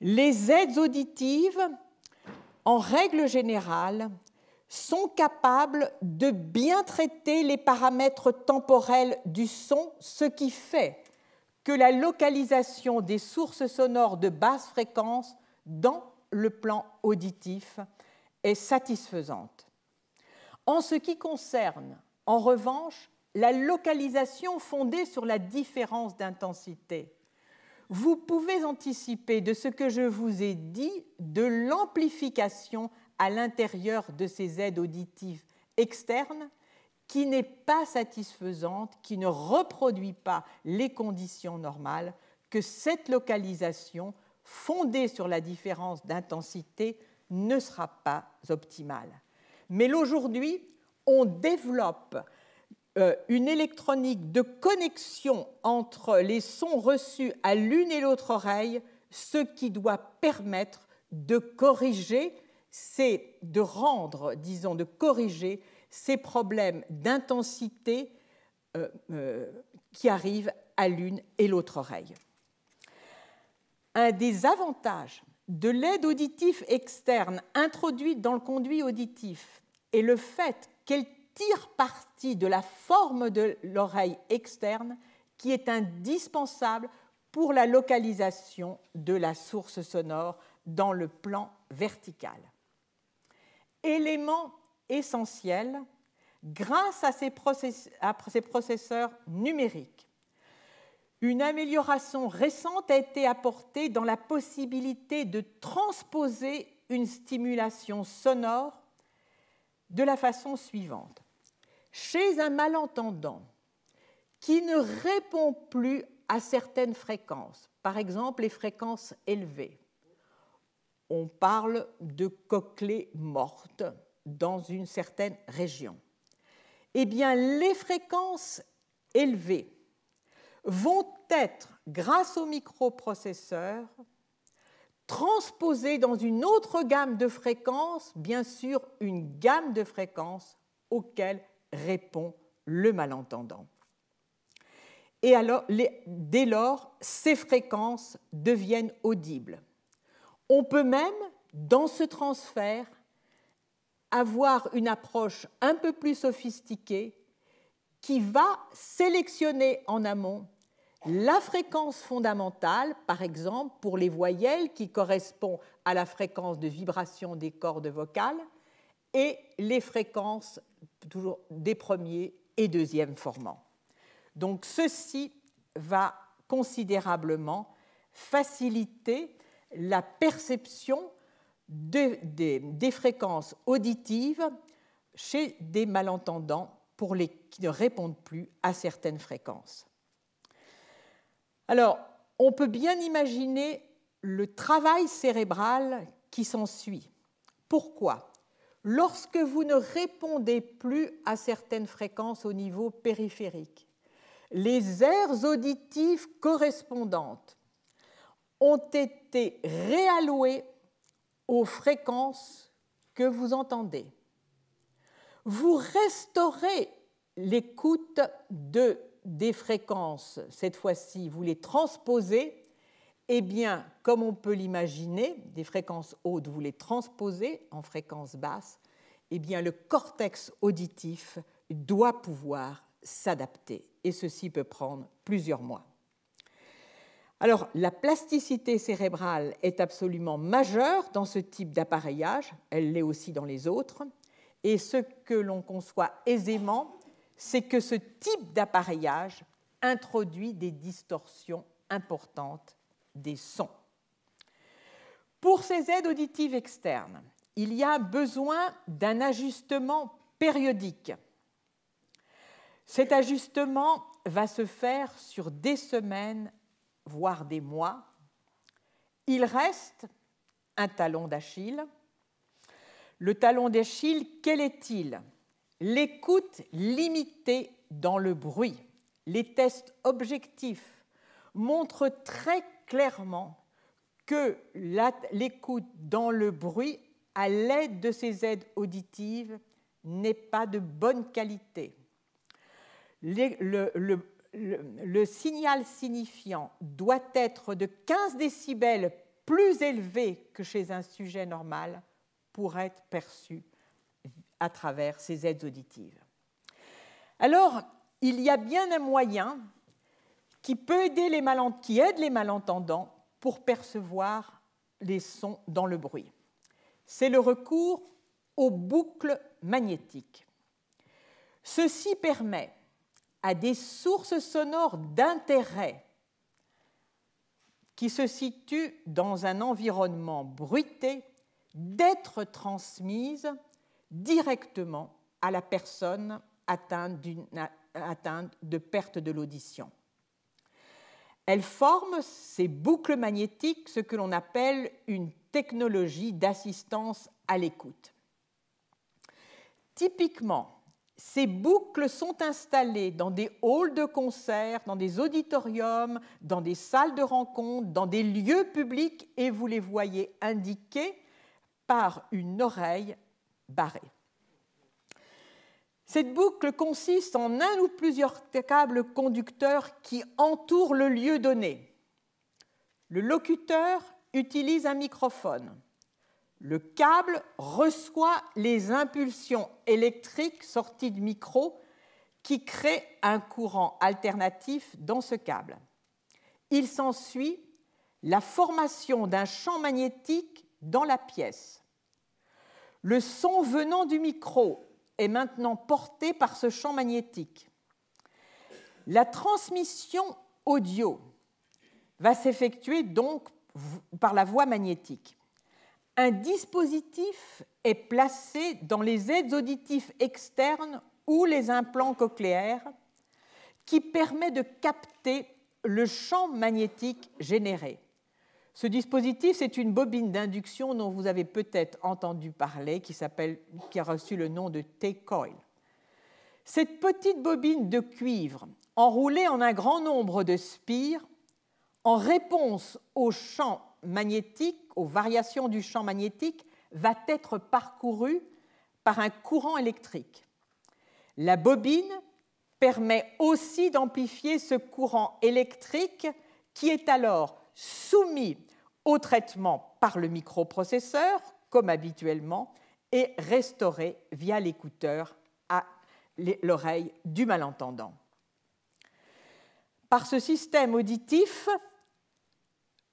Les aides auditives, en règle générale, sont capables de bien traiter les paramètres temporels du son, ce qui fait que la localisation des sources sonores de basse fréquence dans le plan auditif est satisfaisante. En ce qui concerne, en revanche, la localisation fondée sur la différence d'intensité. Vous pouvez anticiper de ce que je vous ai dit de l'amplification à l'intérieur de ces aides auditives externes qui n'est pas satisfaisante, qui ne reproduit pas les conditions normales, que cette localisation fondée sur la différence d'intensité ne sera pas optimale. Mais aujourd'hui, on développe une électronique de connexion entre les sons reçus à l'une et l'autre oreille, ce qui doit permettre de corriger, de corriger ces problèmes d'intensité qui arrivent à l'une et l'autre oreille. Un des avantages de l'aide auditive externe introduite dans le conduit auditif est le fait qu'elle tire parti de la forme de l'oreille externe qui est indispensable pour la localisation de la source sonore dans le plan vertical. Élément essentiel, grâce à ces processeurs numériques, une amélioration récente a été apportée dans la possibilité de transposer une stimulation sonore de la façon suivante. Chez un malentendant qui ne répond plus à certaines fréquences, par exemple les fréquences élevées, on parle de cochlée morte dans une certaine région. Eh bien, les fréquences élevées vont être, grâce au microprocesseur, transposées dans une autre gamme de fréquences, bien sûr une gamme de fréquences auxquelles répond le malentendant. Et alors, dès lors, ces fréquences deviennent audibles. On peut même, dans ce transfert, avoir une approche un peu plus sophistiquée qui va sélectionner en amont la fréquence fondamentale, par exemple pour les voyelles qui correspond à la fréquence de vibration des cordes vocales, et les fréquences toujours des premiers et deuxièmes formants. Donc ceci va considérablement faciliter la perception des fréquences auditives chez des malentendants qui ne répondent plus à certaines fréquences. Alors, on peut bien imaginer le travail cérébral qui s'ensuit. Pourquoi ? Lorsque vous ne répondez plus à certaines fréquences au niveau périphérique, les aires auditives correspondantes ont été réallouées aux fréquences que vous entendez. Vous restaurez l'écoute des fréquences, cette fois-ci, vous les transposez, eh bien, comme on peut l'imaginer, des fréquences hautes, vous les transposez en fréquences basses, eh bien, le cortex auditif doit pouvoir s'adapter, et ceci peut prendre plusieurs mois. Alors, la plasticité cérébrale est absolument majeure dans ce type d'appareillage, elle l'est aussi dans les autres, et ce que l'on conçoit aisément, c'est que ce type d'appareillage introduit des distorsions importantes des sons. Pour ces aides auditives externes, il y a besoin d'un ajustement périodique. Cet ajustement va se faire sur des semaines, voire des mois. Il reste un talon d'Achille. Le talon d'Achille, quel est-il ? L'écoute limitée dans le bruit. Les tests objectifs montrent très clairement que l'écoute dans le bruit, à l'aide de ces aides auditives, n'est pas de bonne qualité. Le signal signifiant doit être de 15 décibels plus élevé que chez un sujet normal pour être perçu à travers ces aides auditives. Alors, il y a bien un moyen qui aide les malentendants pour percevoir les sons dans le bruit. C'est le recours aux boucles magnétiques. Ceci permet à des sources sonores d'intérêt qui se situent dans un environnement bruité d'être transmises directement à la personne atteinte de perte de l'audition. Elles forment, ces boucles magnétiques, ce que l'on appelle une technologie d'assistance à l'écoute. Typiquement, ces boucles sont installées dans des halls de concert, dans des auditoriums, dans des salles de rencontre, dans des lieux publics, et vous les voyez indiquées par une oreille barrée. Cette boucle consiste en un ou plusieurs câbles conducteurs qui entourent le lieu donné. Le locuteur utilise un microphone. Le câble reçoit les impulsions électriques sorties du micro qui créent un courant alternatif dans ce câble. Il s'ensuit la formation d'un champ magnétique dans la pièce. Le son venant du micro est maintenant porté par ce champ magnétique. La transmission audio va s'effectuer donc par la voie magnétique. Un dispositif est placé dans les aides auditives externes ou les implants cochléaires qui permet de capter le champ magnétique généré. Ce dispositif, c'est une bobine d'induction dont vous avez peut-être entendu parler, qui a reçu le nom de T-coil. Cette petite bobine de cuivre, enroulée en un grand nombre de spires, en réponse au champ magnétique, aux variations du champ magnétique, va être parcourue par un courant électrique. La bobine permet aussi d'amplifier ce courant électrique qui est alors soumis au traitement par le microprocesseur, comme habituellement, et restauré via l'écouteur à l'oreille du malentendant. Par ce système auditif,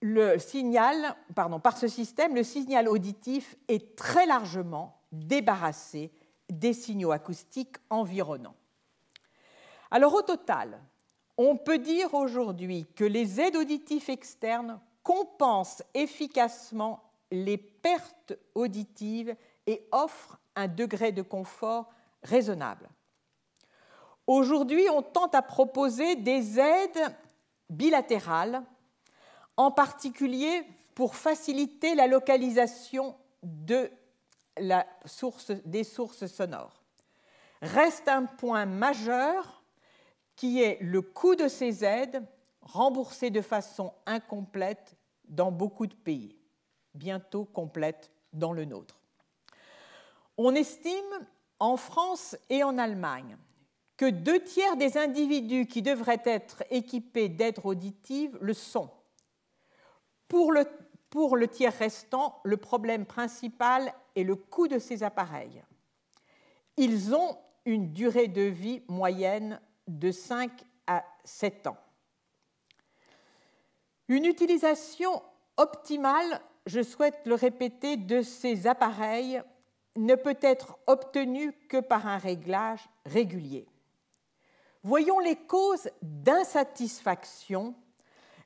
le signal auditif est très largement débarrassé des signaux acoustiques environnants. Alors, au total, on peut dire aujourd'hui que les aides auditives externes compensent efficacement les pertes auditives et offrent un degré de confort raisonnable. Aujourd'hui, on tente à proposer des aides bilatérales, en particulier pour faciliter la localisation des sources sonores. Reste un point majeur qui est le coût de ces aides remboursées de façon incomplète dans beaucoup de pays, bientôt complète dans le nôtre. On estime en France et en Allemagne que 2/3 des individus qui devraient être équipés d'aides auditives le sont. Pour le tiers restant, le problème principal est le coût de ces appareils. Ils ont une durée de vie moyenne de 5 à 7 ans. Une utilisation optimale, je souhaite le répéter, de ces appareils ne peut être obtenue que par un réglage régulier. Voyons les causes d'insatisfaction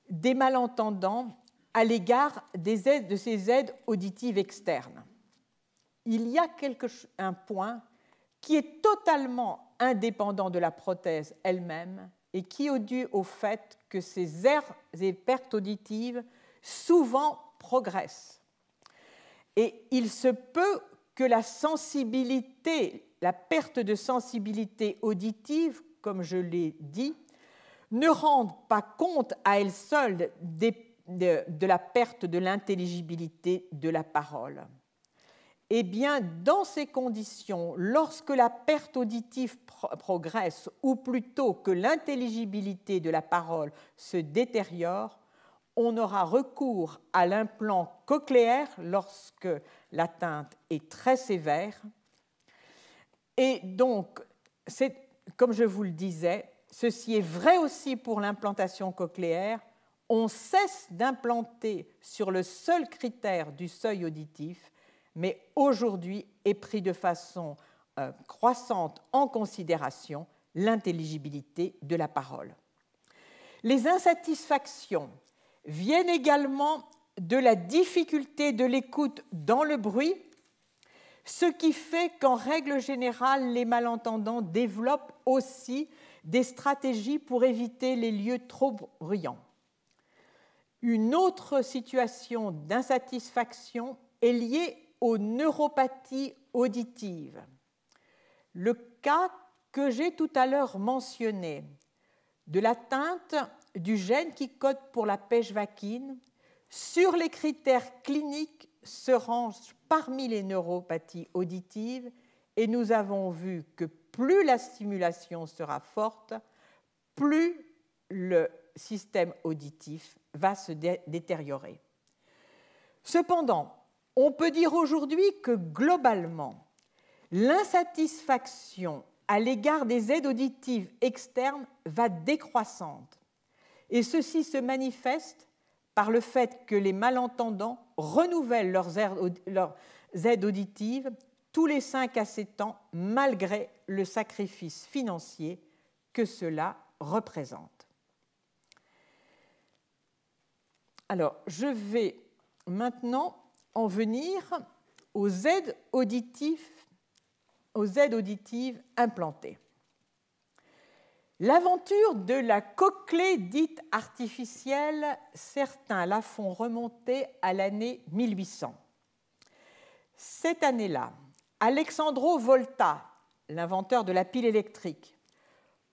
des malentendants à l'égard de ces aides auditives externes. Il y a un point qui est totalement indépendant de la prothèse elle-même et qui est dû au fait que ces pertes auditives souvent progressent. Et il se peut que la perte de sensibilité auditive, comme je l'ai dit, ne rende pas compte à elle seule de la perte de l'intelligibilité de la parole. Eh bien, dans ces conditions, lorsque la perte auditive progresse, ou plutôt que l'intelligibilité de la parole se détériore, on aura recours à l'implant cochléaire lorsque l'atteinte est très sévère. Et donc, comme je vous le disais, ceci est vrai aussi pour l'implantation cochléaire. On cesse d'implanter sur le seul critère du seuil auditif, mais aujourd'hui est pris de façon croissante en considération l'intelligibilité de la parole. Les insatisfactions viennent également de la difficulté de l'écoute dans le bruit, ce qui fait qu'en règle générale, les malentendants développent aussi des stratégies pour éviter les lieux trop bruyants. Une autre situation d'insatisfaction est liée aux neuropathies auditives. Le cas que j'ai tout à l'heure mentionné de l'atteinte du gène qui code pour la pêche-vaquine sur les critères cliniques se range parmi les neuropathies auditives et nous avons vu que plus la stimulation sera forte, plus le système auditif va se détériorer. Cependant, on peut dire aujourd'hui que globalement, l'insatisfaction à l'égard des aides auditives externes va décroissante. Et ceci se manifeste par le fait que les malentendants renouvellent leurs aides auditives tous les 5 à 7 ans, malgré le sacrifice financier que cela représente. Alors, je vais maintenant en venir aux aides auditives implantées. L'aventure de la cochlée dite artificielle, certains la font remonter à l'année 1800. Cette année-là, Alexandro Volta, l'inventeur de la pile électrique,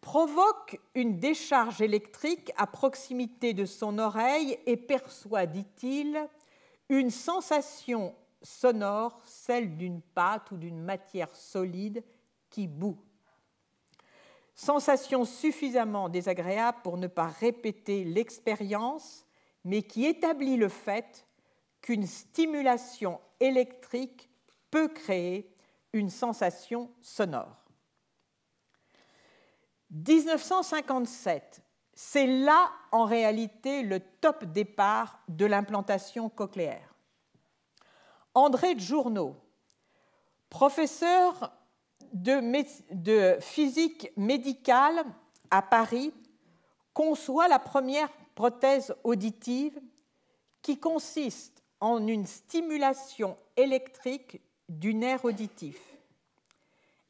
provoque une décharge électrique à proximité de son oreille et perçoit, dit-il, une sensation sonore, celle d'une pâte ou d'une matière solide qui bout. Sensation suffisamment désagréable pour ne pas répéter l'expérience, mais qui établit le fait qu'une stimulation électrique peut créer une sensation sonore. 1957, c'est là en réalité le top départ de l'implantation cochléaire. André Djourno, professeur de physique médicale à Paris, conçoit la première prothèse auditive qui consiste en une stimulation électrique du nerf auditif.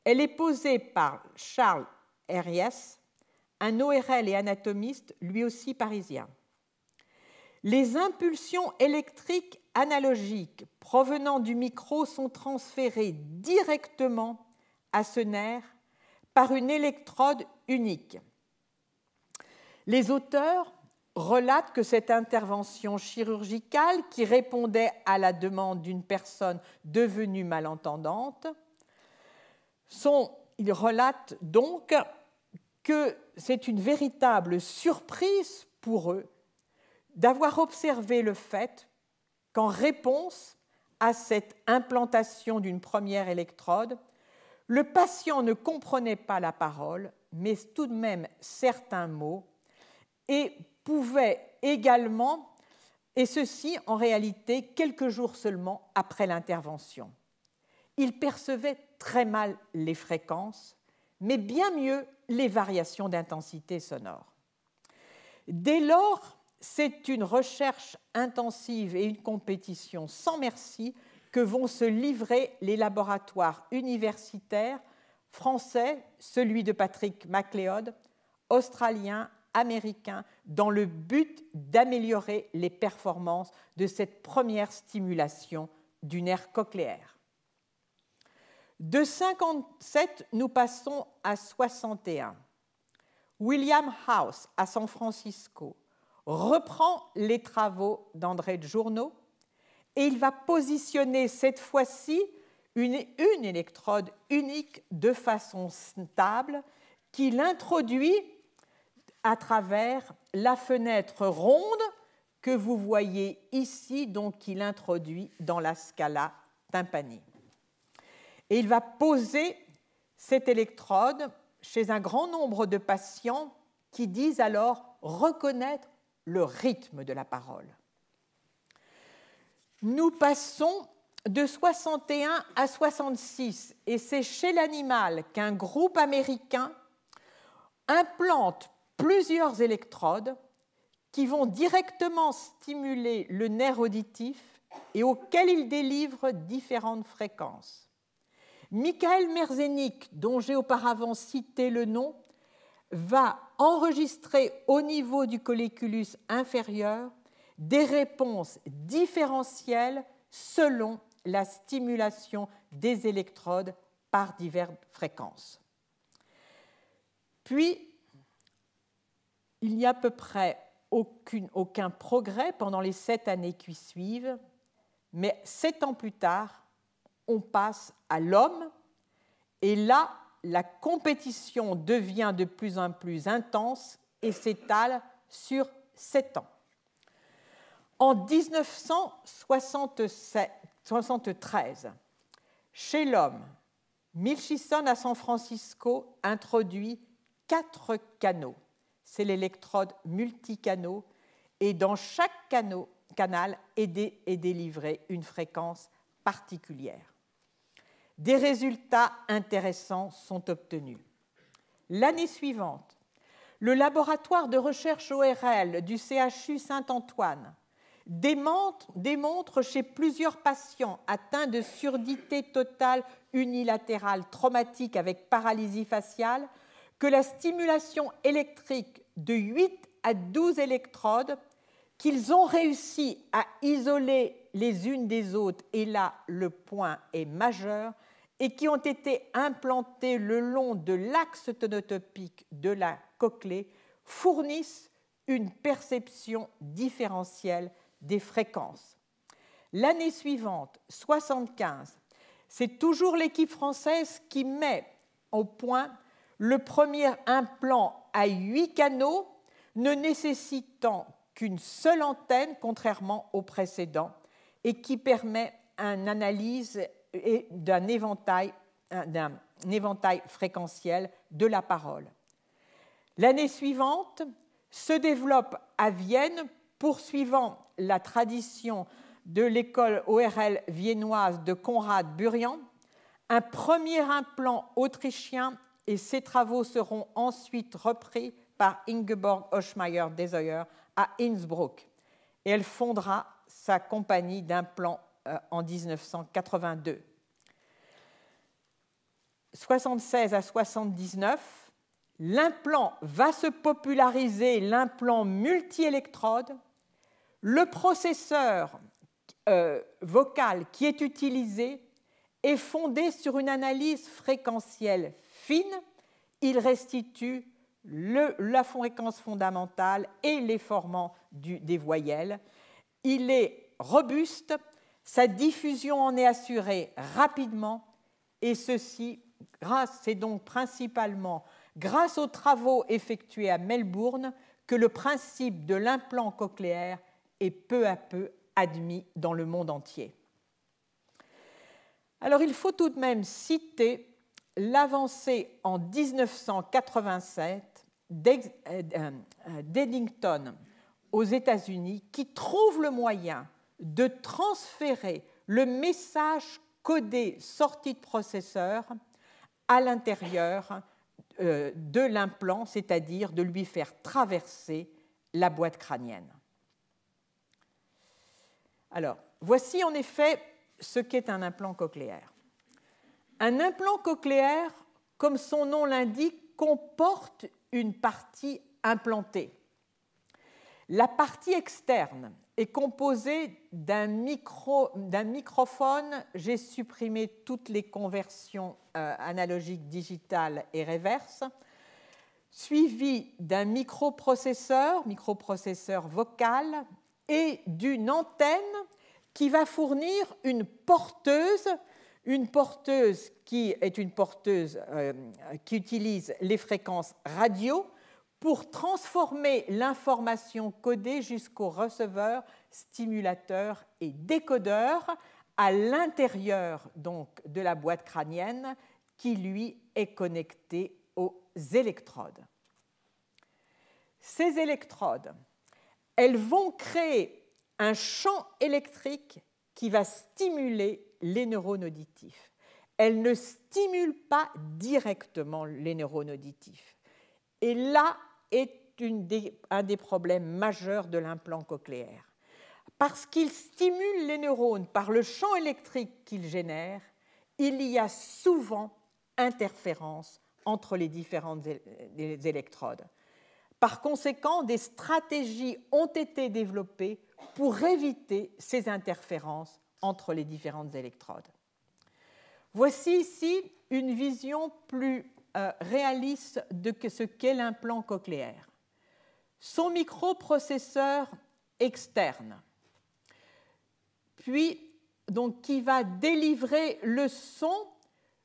Elle est posée par Charles Herriès, un ORL et anatomiste, lui aussi parisien. Les impulsions électriques analogiques provenant du micro sont transférées directement à ce nerf par une électrode unique. Les auteurs relatent que cette intervention chirurgicale, qui répondait à la demande d'une personne devenue malentendante, ils relatent donc que c'est une véritable surprise pour eux d'avoir observé le fait qu'en réponse à cette implantation d'une première électrode, le patient ne comprenait pas la parole, mais tout de même certains mots, et pouvait également, et ceci en réalité quelques jours seulement après l'intervention. Il percevait très mal les fréquences, mais bien mieux les variations d'intensité sonore. Dès lors, c'est une recherche intensive et une compétition sans merci que vont se livrer les laboratoires universitaires français, celui de Patrick MacLeod, australien, américain, dans le but d'améliorer les performances de cette première stimulation du nerf cochléaire. De 1957, nous passons à 1961. William House, à San Francisco, reprend les travaux d'André Djourno et il va positionner cette fois-ci une électrode unique de façon stable qu'il introduit à travers la fenêtre ronde que vous voyez ici, donc qu'il introduit dans la scala tympani. Et il va poser cette électrode chez un grand nombre de patients qui disent alors reconnaître le rythme de la parole. Nous passons de 61 à 66, et c'est chez l'animal qu'un groupe américain implante plusieurs électrodes qui vont directement stimuler le nerf auditif et auxquels il délivre différentes fréquences. Michael Merzenich, dont j'ai auparavant cité le nom, va enregistrer au niveau du colliculus inférieur des réponses différentielles selon la stimulation des électrodes par diverses fréquences. Puis, il n'y a à peu près aucun progrès pendant les 7 années qui suivent, mais 7 ans plus tard, on passe à l'homme, et là, la compétition devient de plus en plus intense et s'étale sur 7 ans. En 1973, chez l'homme, Milchison à San Francisco introduit 4 canaux. C'est l'électrode multicanaux, et dans chaque canal est délivrée une fréquence particulière. Des résultats intéressants sont obtenus. L'année suivante, le laboratoire de recherche ORL du CHU Saint-Antoine démontre chez plusieurs patients atteints de surdité totale unilatérale traumatique avec paralysie faciale que la stimulation électrique de 8 à 12 électrodes qu'ils ont réussi à isoler les unes des autres, et là le point est majeur, et qui ont été implantées le long de l'axe tonotopique de la cochlée, fournissent une perception différentielle des fréquences. L'année suivante, 1975, c'est toujours l'équipe française qui met au point le premier implant à 8 canaux, ne nécessitant qu'une seule antenne, contrairement au précédent, et qui permet une analyse d'un éventail fréquentiel de la parole. L'année suivante se développe à Vienne, poursuivant la tradition de l'école ORL viennoise de Konrad Burian, un premier implant autrichien, et ces travaux seront ensuite repris par Ingeborg Oschmeyer-Deseuer à Innsbruck. Et elle fondera sa compagnie d'implants en 1982. 76 à 79, l'implant va se populariser, l'implant multi-électrode. Le processeur vocal qui est utilisé est fondé sur une analyse fréquentielle fine. Il restitue la fréquence fondamentale et les formants des voyelles. Il est robuste, sa diffusion en est assurée rapidement, et ceci c'est donc principalement grâce aux travaux effectués à Melbourne que le principe de l'implant cochléaire est peu à peu admis dans le monde entier. Alors il faut tout de même citer l'avancée en 1987 d'Eddington aux États-Unis, qui trouve le moyen de transférer le message codé sorti de processeur à l'intérieur de l'implant, c'est-à-dire de lui faire traverser la boîte crânienne. Alors, voici en effet ce qu'est un implant cochléaire. Un implant cochléaire, comme son nom l'indique, comporte une partie implantée. La partie externe est composée d'un microphone. J'ai supprimé toutes les conversions analogiques, digitales et reverses, suivi d'un microprocesseur vocal, et d'une antenne qui va fournir une porteuse qui est une porteuse qui utilise les fréquences radio pour transformer l'information codée jusqu'au receveur, stimulateur et décodeur à l'intérieur donc de la boîte crânienne qui, lui, est connecté aux électrodes. Ces électrodes, elles vont créer un champ électrique qui va stimuler les neurones auditifs. Elles ne stimulent pas directement les neurones auditifs. Et là est un des problèmes majeurs de l'implant cochléaire. Parce qu'il stimule les neurones par le champ électrique qu'il génère, il y a souvent interférence entre les différentes électrodes. Par conséquent, des stratégies ont été développées pour éviter ces interférences entre les différentes électrodes. Voici ici une vision plus réaliste de ce qu'est l'implant cochléaire. Son microprocesseur externe, puis donc, qui va délivrer le son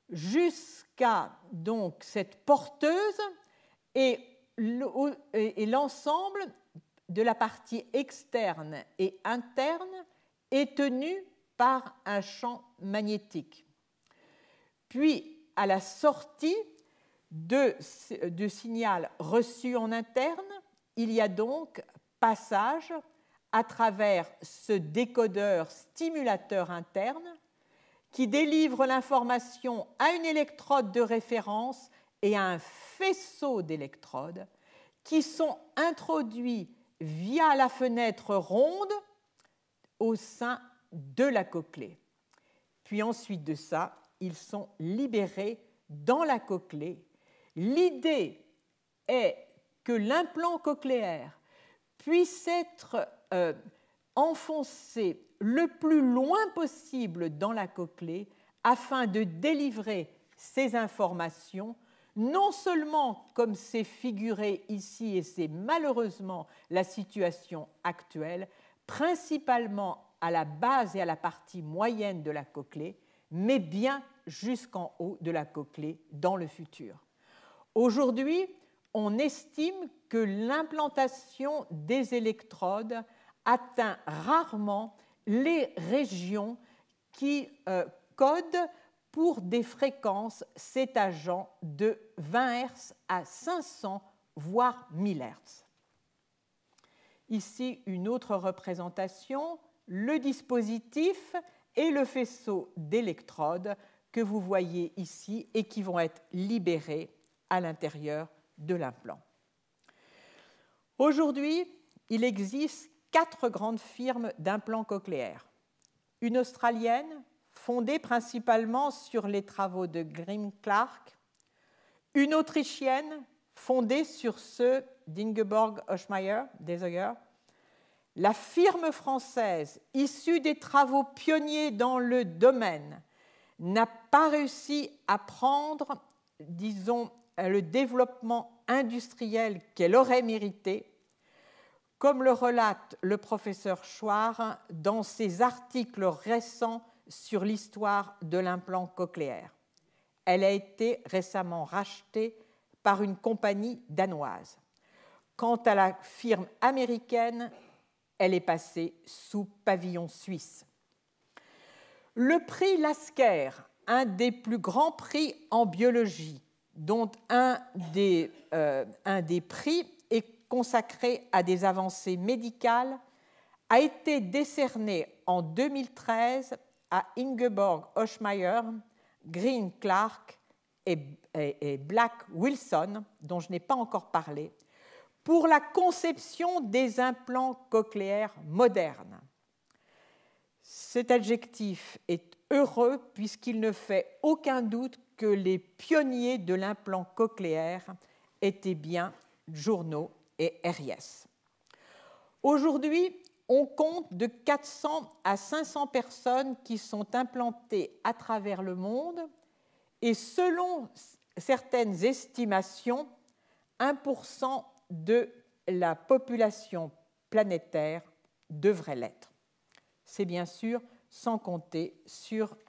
jusqu'à donc, cette porteuse et l'ensemble de la partie externe et interne est tenu par un champ magnétique. Puis, à la sortie de signal reçu en interne, il y a donc passage à travers ce décodeur stimulateur interne qui délivre l'information à une électrode de référence et à un faisceau d'électrodes qui sont introduits via la fenêtre ronde au sein de la cochlée. Puis ensuite de ça, ils sont libérés dans la cochlée. L'idée est que l'implant cochléaire puisse être enfoncé le plus loin possible dans la cochlée afin de délivrer ces informations, non seulement comme c'est figuré ici, et c'est malheureusement la situation actuelle, principalement à la base et à la partie moyenne de la cochlée, mais bien jusqu'en haut de la cochlée dans le futur. Aujourd'hui, on estime que l'implantation des électrodes atteint rarement les régions qui codent pour des fréquences s'étageant de 20 Hz à 500 voire 1000 Hz. Ici, une autre représentation, le dispositif et le faisceau d'électrodes que vous voyez ici et qui vont être libérés à l'intérieur de l'implant. Aujourd'hui, il existe 4 grandes firmes d'implants cochléaires. Une australienne, fondée principalement sur les travaux de Grim Clark, une autrichienne, fondée sur ceux d'Ingeborg Oschmeyer, la firme française, issue des travaux pionniers dans le domaine, n'a pas réussi à prendre, disons, le développement industriel qu'elle aurait mérité, comme le relate le professeur Chouard dans ses articles récents sur l'histoire de l'implant cochléaire. Elle a été récemment rachetée par une compagnie danoise. Quant à la firme américaine, elle est passée sous pavillon suisse. Le prix Lasker, un des plus grands prix en biologie, dont un des prix est consacré à des avancées médicales, a été décerné en 2013 à Ingeborg Oschmeyer, Green Clark et Black Wilson, dont je n'ai pas encore parlé, pour la conception des implants cochléaires modernes. Cet adjectif est heureux puisqu'il ne fait aucun doute que les pionniers de l'implant cochléaire étaient bien Journeau et Herriès. Aujourd'hui, on compte de 400 à 500 personnes qui sont implantées à travers le monde et selon certaines estimations, 1% de la population planétaire devrait l'être. C'est bien sûr sans compter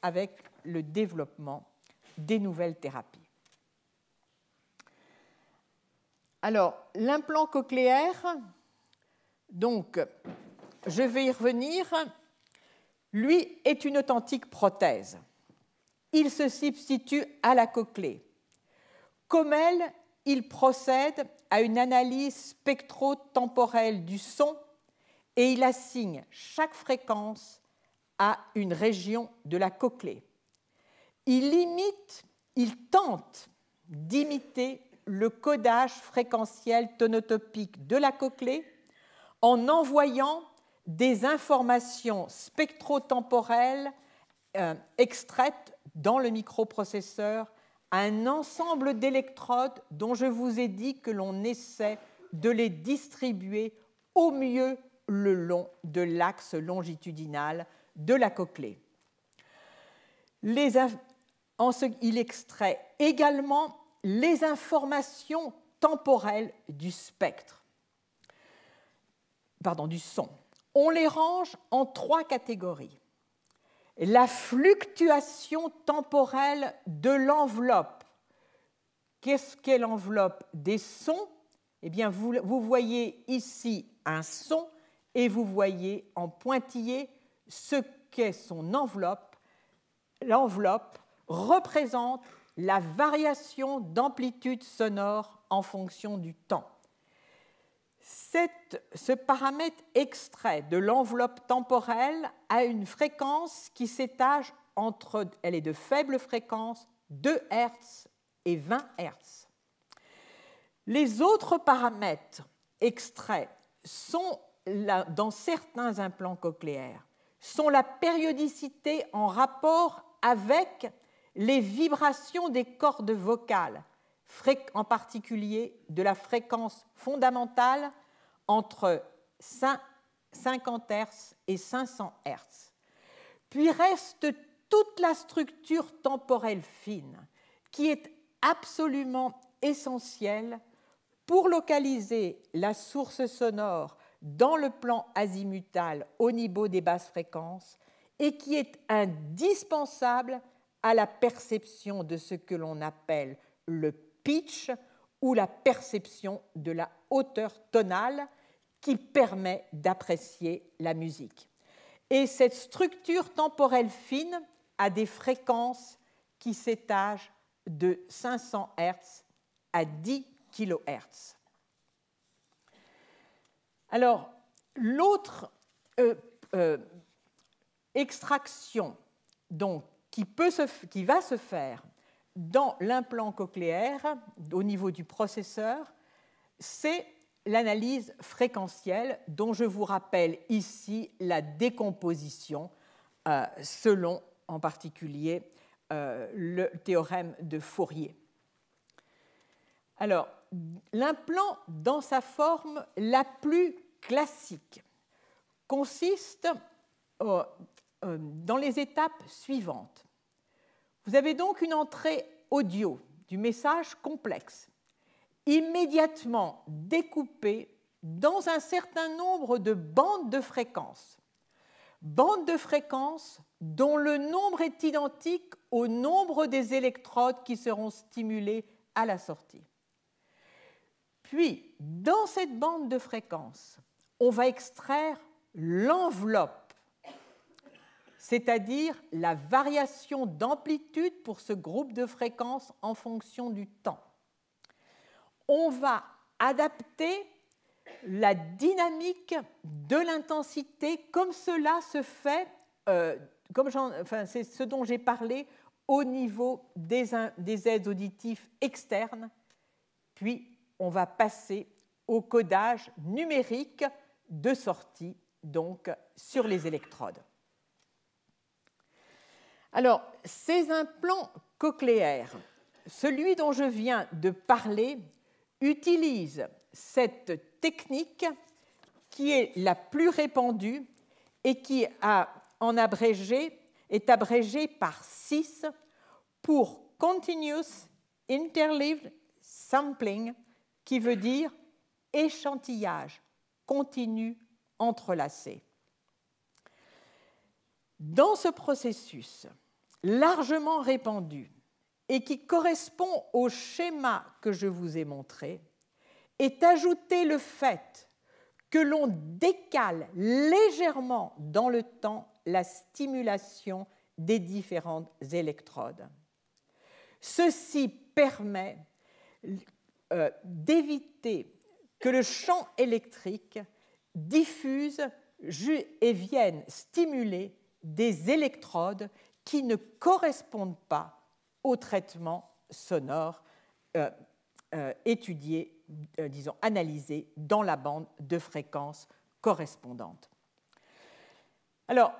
avec le développement des nouvelles thérapies. Alors, l'implant cochléaire, donc, je vais y revenir, lui est une authentique prothèse. Il se substitue à la cochlée. Comme elle, il procède à une analyse spectro-temporelle du son et il assigne chaque fréquence à une région de la cochlée. Il tente d'imiter le codage fréquentiel tonotopique de la cochlée en envoyant des informations spectrotemporelles extraites dans le microprocesseur à un ensemble d'électrodes dont je vous ai dit que l'on essaie de les distribuer au mieux le long de l'axe longitudinal de la cochlée. Il extrait également les informations temporelles du spectre, du son. On les range en 3 catégories. La fluctuation temporelle de l'enveloppe. Qu'est-ce qu'est l'enveloppe des sons? Eh bien, vous voyez ici un son et vous voyez en pointillé ce qu'est son enveloppe. L'enveloppe représente la variation d'amplitude sonore en fonction du temps. Ce paramètre extrait de l'enveloppe temporelle a une fréquence qui s'étage elle est de faible fréquence, 2 Hz et 20 Hz. Les autres paramètres extraits dans certains implants cochléaires sont la périodicité en rapport avec les vibrations des cordes vocales, en particulier de la fréquence fondamentale entre 50 Hz et 500 Hz. Puis reste toute la structure temporelle fine qui est absolument essentielle pour localiser la source sonore dans le plan azimutal au niveau des basses fréquences et qui est indispensable à la perception de ce que l'on appelle le pitch ou la perception de la hauteur tonale qui permet d'apprécier la musique. Et cette structure temporelle fine a des fréquences qui s'étagent de 500 Hz à 10 kHz. Alors, l'autre extraction donc, qui va se faire dans l'implant cochléaire au niveau du processeur, c'est l'analyse fréquentielle dont je vous rappelle ici la décomposition selon en particulier le théorème de Fourier. Alors, l'implant dans sa forme la plus classique consiste dans les étapes suivantes. Vous avez donc une entrée audio du message complexe, immédiatement découpée dans un certain nombre de bandes de fréquences dont le nombre est identique au nombre des électrodes qui seront stimulées à la sortie. Puis, dans cette bande de fréquences, on va extraire l'enveloppe, c'est-à-dire la variation d'amplitude pour ce groupe de fréquences en fonction du temps. On va adapter la dynamique de l'intensité comme cela se fait, c'est ce dont j'ai parlé au niveau des aides auditives externes, puis on va passer au codage numérique de sortie, donc sur les électrodes. Alors, ces implants cochléaires, celui dont je viens de parler, utilise cette technique qui est la plus répandue et qui est abrégée par 6 pour Continuous Interleaved Sampling, qui veut dire échantillage continu entrelacé. Dans ce processus largement répandu et qui correspond au schéma que je vous ai montré, est ajouté le fait que l'on décale légèrement dans le temps la stimulation des différentes électrodes. Ceci permet d'éviter que le champ électrique diffuse et vienne stimuler des électrodes qui ne correspondent pas au traitement sonore étudiés, disons analysés dans la bande de fréquences correspondante. Alors,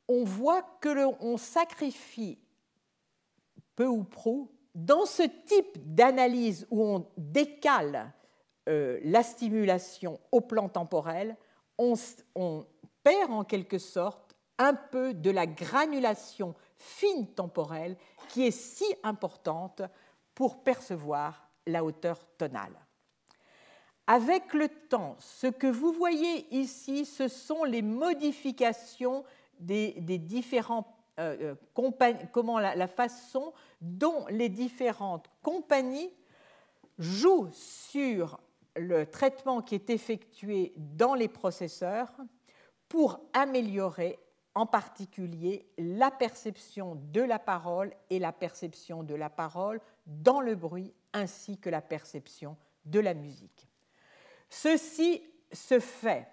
on voit que l'on sacrifie peu ou prou, dans ce type d'analyse où on décale la stimulation au plan temporel, on perd en quelque sorte un peu de la granulation fine temporelle qui est si importante pour percevoir la hauteur tonale. Avec le temps, ce que vous voyez ici, ce sont les modifications des différents comment la façon dont les différentes compagnies jouent sur le traitement qui est effectué dans les processeurs pour améliorer en particulier la perception de la parole et la perception de la parole dans le bruit ainsi que la perception de la musique. Ceci se fait,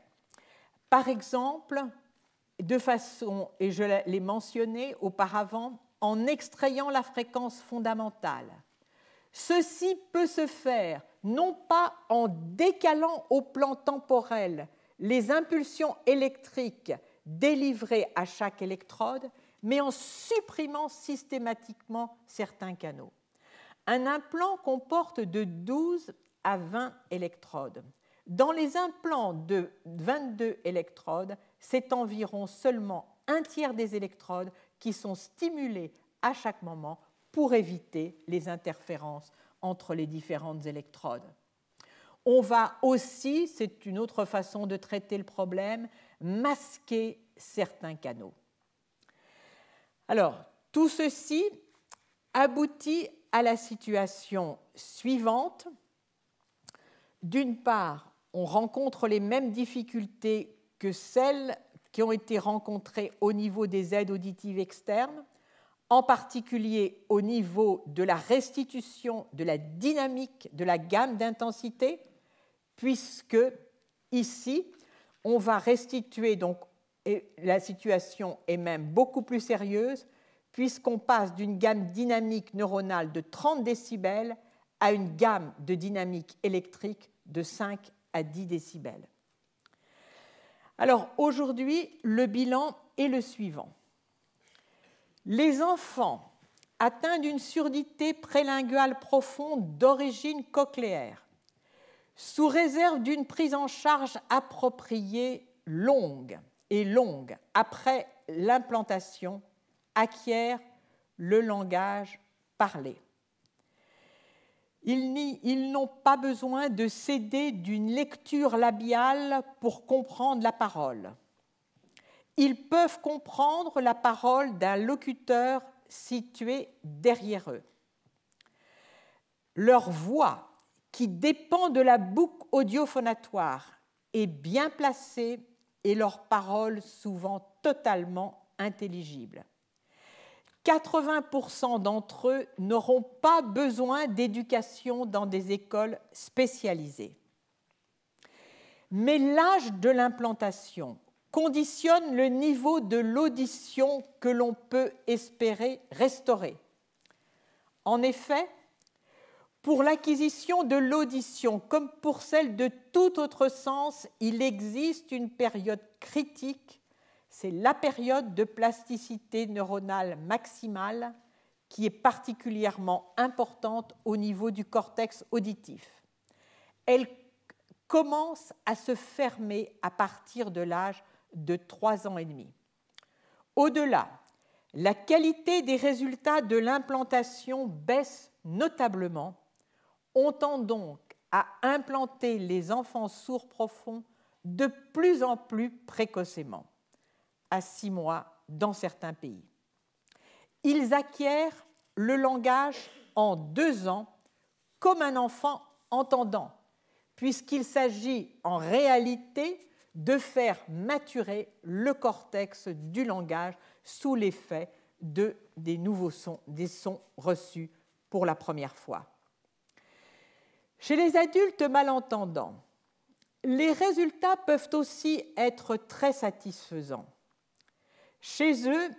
par exemple, de façon, et je l'ai mentionné auparavant, en extrayant la fréquence fondamentale. Ceci peut se faire non pas en décalant au plan temporel les impulsions électriques délivrées à chaque électrode, mais en supprimant systématiquement certains canaux. Un implant comporte de 12 à 20 électrodes. Dans les implants de 22 électrodes, c'est environ seulement un tiers des électrodes qui sont stimulées à chaque moment pour éviter les interférences entre les différentes électrodes. On va aussi, c'est une autre façon de traiter le problème, masquer certains canaux. Alors, tout ceci aboutit à la situation suivante. D'une part, on rencontre les mêmes difficultés que celles qui ont été rencontrées au niveau des aides auditives externes, en particulier au niveau de la restitution de la dynamique de la gamme d'intensité, puisque ici, on va restituer, donc, et la situation est même beaucoup plus sérieuse, puisqu'on passe d'une gamme dynamique neuronale de 30 décibels à une gamme de dynamique électrique de 5 à 10 décibels. Alors aujourd'hui, le bilan est le suivant. Les enfants atteints d'une surdité prélinguale profonde d'origine cochléaire, sous réserve d'une prise en charge appropriée longue après l'implantation, acquièrent le langage parlé. Ils n'ont pas besoin de s'aider d'une lecture labiale pour comprendre la parole. Ils peuvent comprendre la parole d'un locuteur situé derrière eux. Leur voix, qui dépend de la boucle audiophonatoire, est bien placée et leurs paroles souvent totalement intelligibles. 80% d'entre eux n'auront pas besoin d'éducation dans des écoles spécialisées. Mais l'âge de l'implantation conditionne le niveau de l'audition que l'on peut espérer restaurer. En effet, pour l'acquisition de l'audition, comme pour celle de tout autre sens, il existe une période critique. C'est la période de plasticité neuronale maximale qui est particulièrement importante au niveau du cortex auditif. Elle commence à se fermer à partir de l'âge de 3 ans et demi. Au-delà, la qualité des résultats de l'implantation baisse notablement. On tend donc à implanter les enfants sourds profonds de plus en plus précocement, à 6 mois dans certains pays. Ils acquièrent le langage en 2 ans comme un enfant entendant, puisqu'il s'agit en réalité de faire maturer le cortex du langage sous l'effet des nouveaux sons, des sons reçus pour la première fois. Chez les adultes malentendants, les résultats peuvent aussi être très satisfaisants. Chez eux,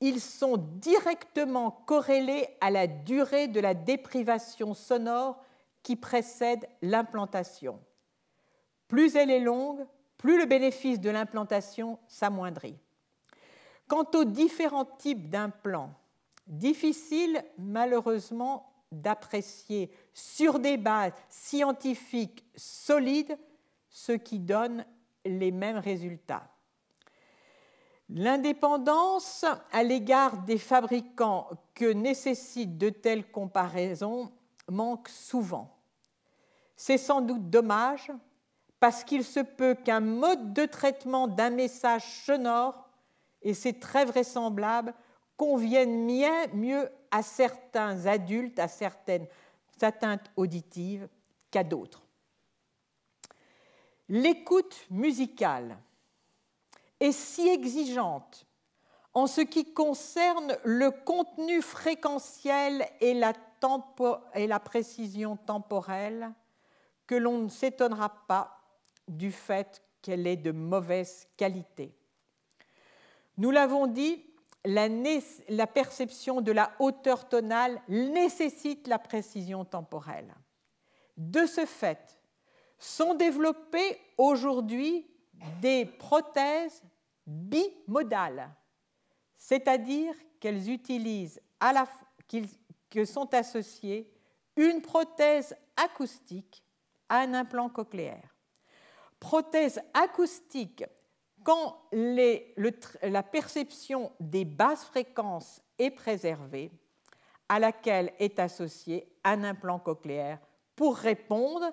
ils sont directement corrélés à la durée de la déprivation sonore qui précède l'implantation. Plus elle est longue, plus le bénéfice de l'implantation s'amoindrit. Quant aux différents types d'implants, difficile malheureusement d'apprécier sur des bases scientifiques solides ce qui donne les mêmes résultats. L'indépendance à l'égard des fabricants que nécessitent de telles comparaisons manque souvent. C'est sans doute dommage parce qu'il se peut qu'un mode de traitement d'un message sonore, et c'est très vraisemblable, convienne mieux à certains adultes, à certaines atteintes auditives qu'à d'autres. L'écoute musicale est si exigeante en ce qui concerne le contenu fréquentiel et la précision temporelle que l'on ne s'étonnera pas du fait qu'elle est de mauvaise qualité. Nous l'avons dit, la perception de la hauteur tonale nécessite la précision temporelle. De ce fait, sont développées aujourd'hui des prothèses bimodales, c'est-à-dire qu'elles utilisent que sont associées une prothèse acoustique à un implant cochléaire. Prothèse acoustique quand la perception des basses fréquences est préservée, à laquelle est associé un implant cochléaire pour répondre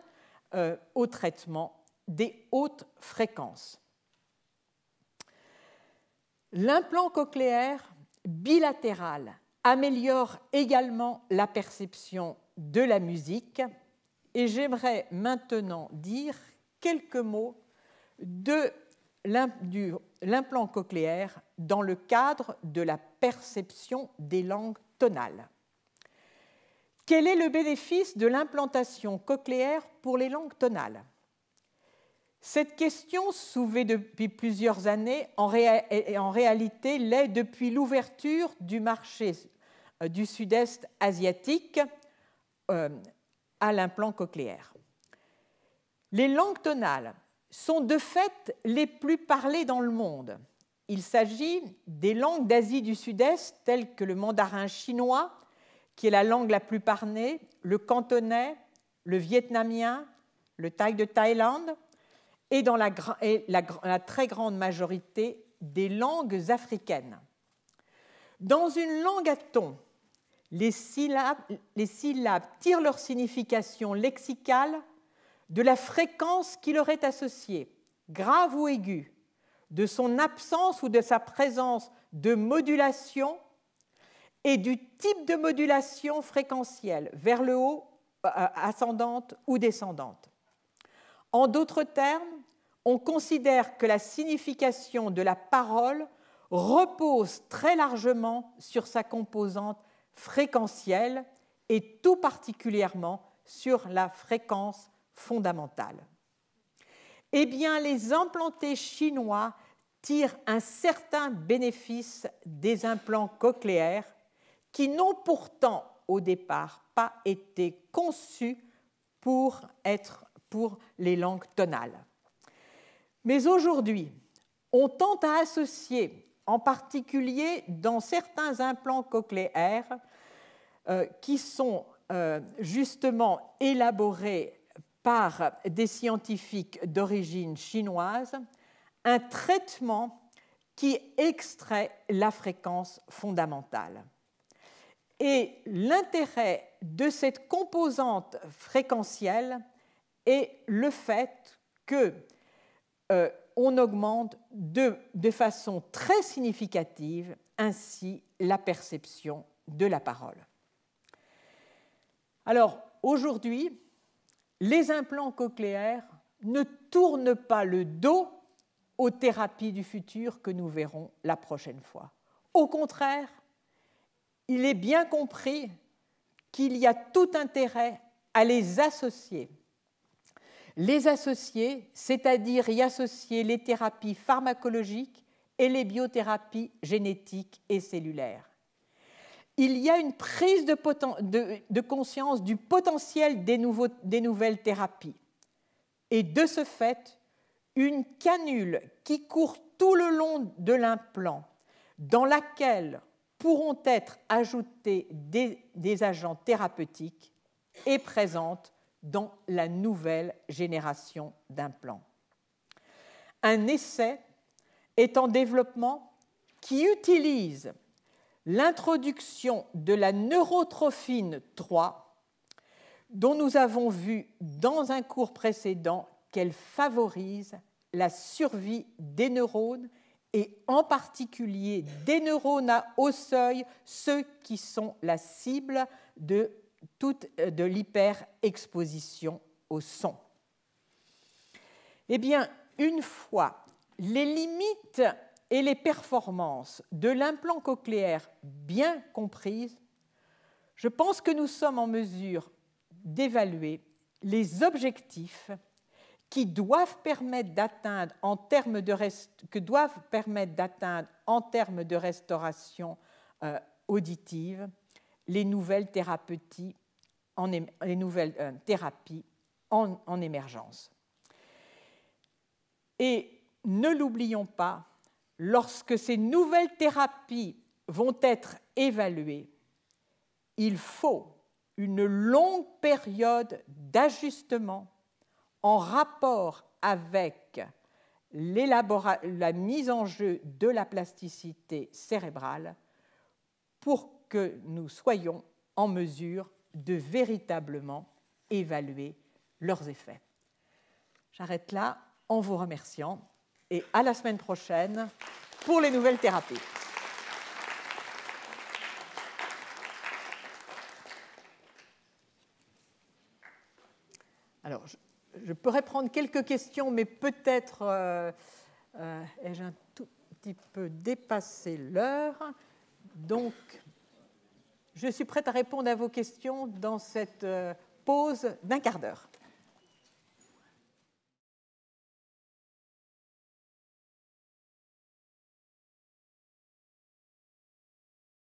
au traitement des hautes fréquences. L'implant cochléaire bilatéral améliore également la perception de la musique et j'aimerais maintenant dire quelques mots de l'implant cochléaire dans le cadre de la perception des langues tonales. Quel est le bénéfice de l'implantation cochléaire pour les langues tonales ? Cette question, soulevée depuis plusieurs années, en réalité l'est depuis l'ouverture du marché du sud-est asiatique à l'implant cochléaire. Les langues tonales sont de fait les plus parlées dans le monde. Il s'agit des langues d'Asie du Sud-Est telles que le mandarin chinois, qui est la langue la plus parlée, le cantonais, le vietnamien, le thaï de Thaïlande, et dans la très grande majorité des langues africaines. Dans une langue à ton, les syllabes tirent leur signification lexicale de la fréquence qui leur est associée, grave ou aiguë, de son absence ou de sa présence de modulation et du type de modulation fréquentielle, vers le haut, ascendante ou descendante. En d'autres termes, on considère que la signification de la parole repose très largement sur sa composante fréquentielle et tout particulièrement sur la fréquence fondamentale. Eh bien, les implantés chinois tirent un certain bénéfice des implants cochléaires qui n'ont pourtant au départ pas été conçus pour les langues tonales. Mais aujourd'hui, on tend à associer, en particulier dans certains implants cochléaires qui sont justement élaborés par des scientifiques d'origine chinoise, un traitement qui extrait la fréquence fondamentale. Et l'intérêt de cette composante fréquentielle est le fait qu'on augmente de façon très significative ainsi la perception de la parole. Alors, aujourd'hui, les implants cochléaires ne tournent pas le dos aux thérapies du futur que nous verrons la prochaine fois. Au contraire, il est bien compris qu'il y a tout intérêt à les associer. Les associer, c'est-à-dire y associer les thérapies pharmacologiques et les biothérapies génétiques et cellulaires. il y a une prise de conscience du potentiel des nouvelles thérapies. Et de ce fait, une canule qui court tout le long de l'implant, dans laquelle pourront être ajoutés des agents thérapeutiques, est présente dans la nouvelle génération d'implants. Un essai est en développement qui utilise l'introduction de la neurotrophine 3, dont nous avons vu dans un cours précédent qu'elle favorise la survie des neurones et en particulier des neurones à haut seuil, ceux qui sont la cible de l'hyperexposition au son. Eh bien, une fois les limites et les performances de l'implant cochléaire bien comprises, je pense que nous sommes en mesure d'évaluer les objectifs qui doivent permettre d'atteindre en termes de restauration auditive les nouvelles thérapies en émergence. Et ne l'oublions pas, lorsque ces nouvelles thérapies vont être évaluées, il faut une longue période d'ajustement en rapport avec la mise en jeu de la plasticité cérébrale pour que nous soyons en mesure de véritablement évaluer leurs effets. J'arrête là en vous remerciant et à la semaine prochaine pour les nouvelles thérapies. Alors, je pourrais prendre quelques questions, mais peut-être ai-je un tout petit peu dépassé l'heure. Donc, je suis prête à répondre à vos questions dans cette pause d'1 quart d'heure.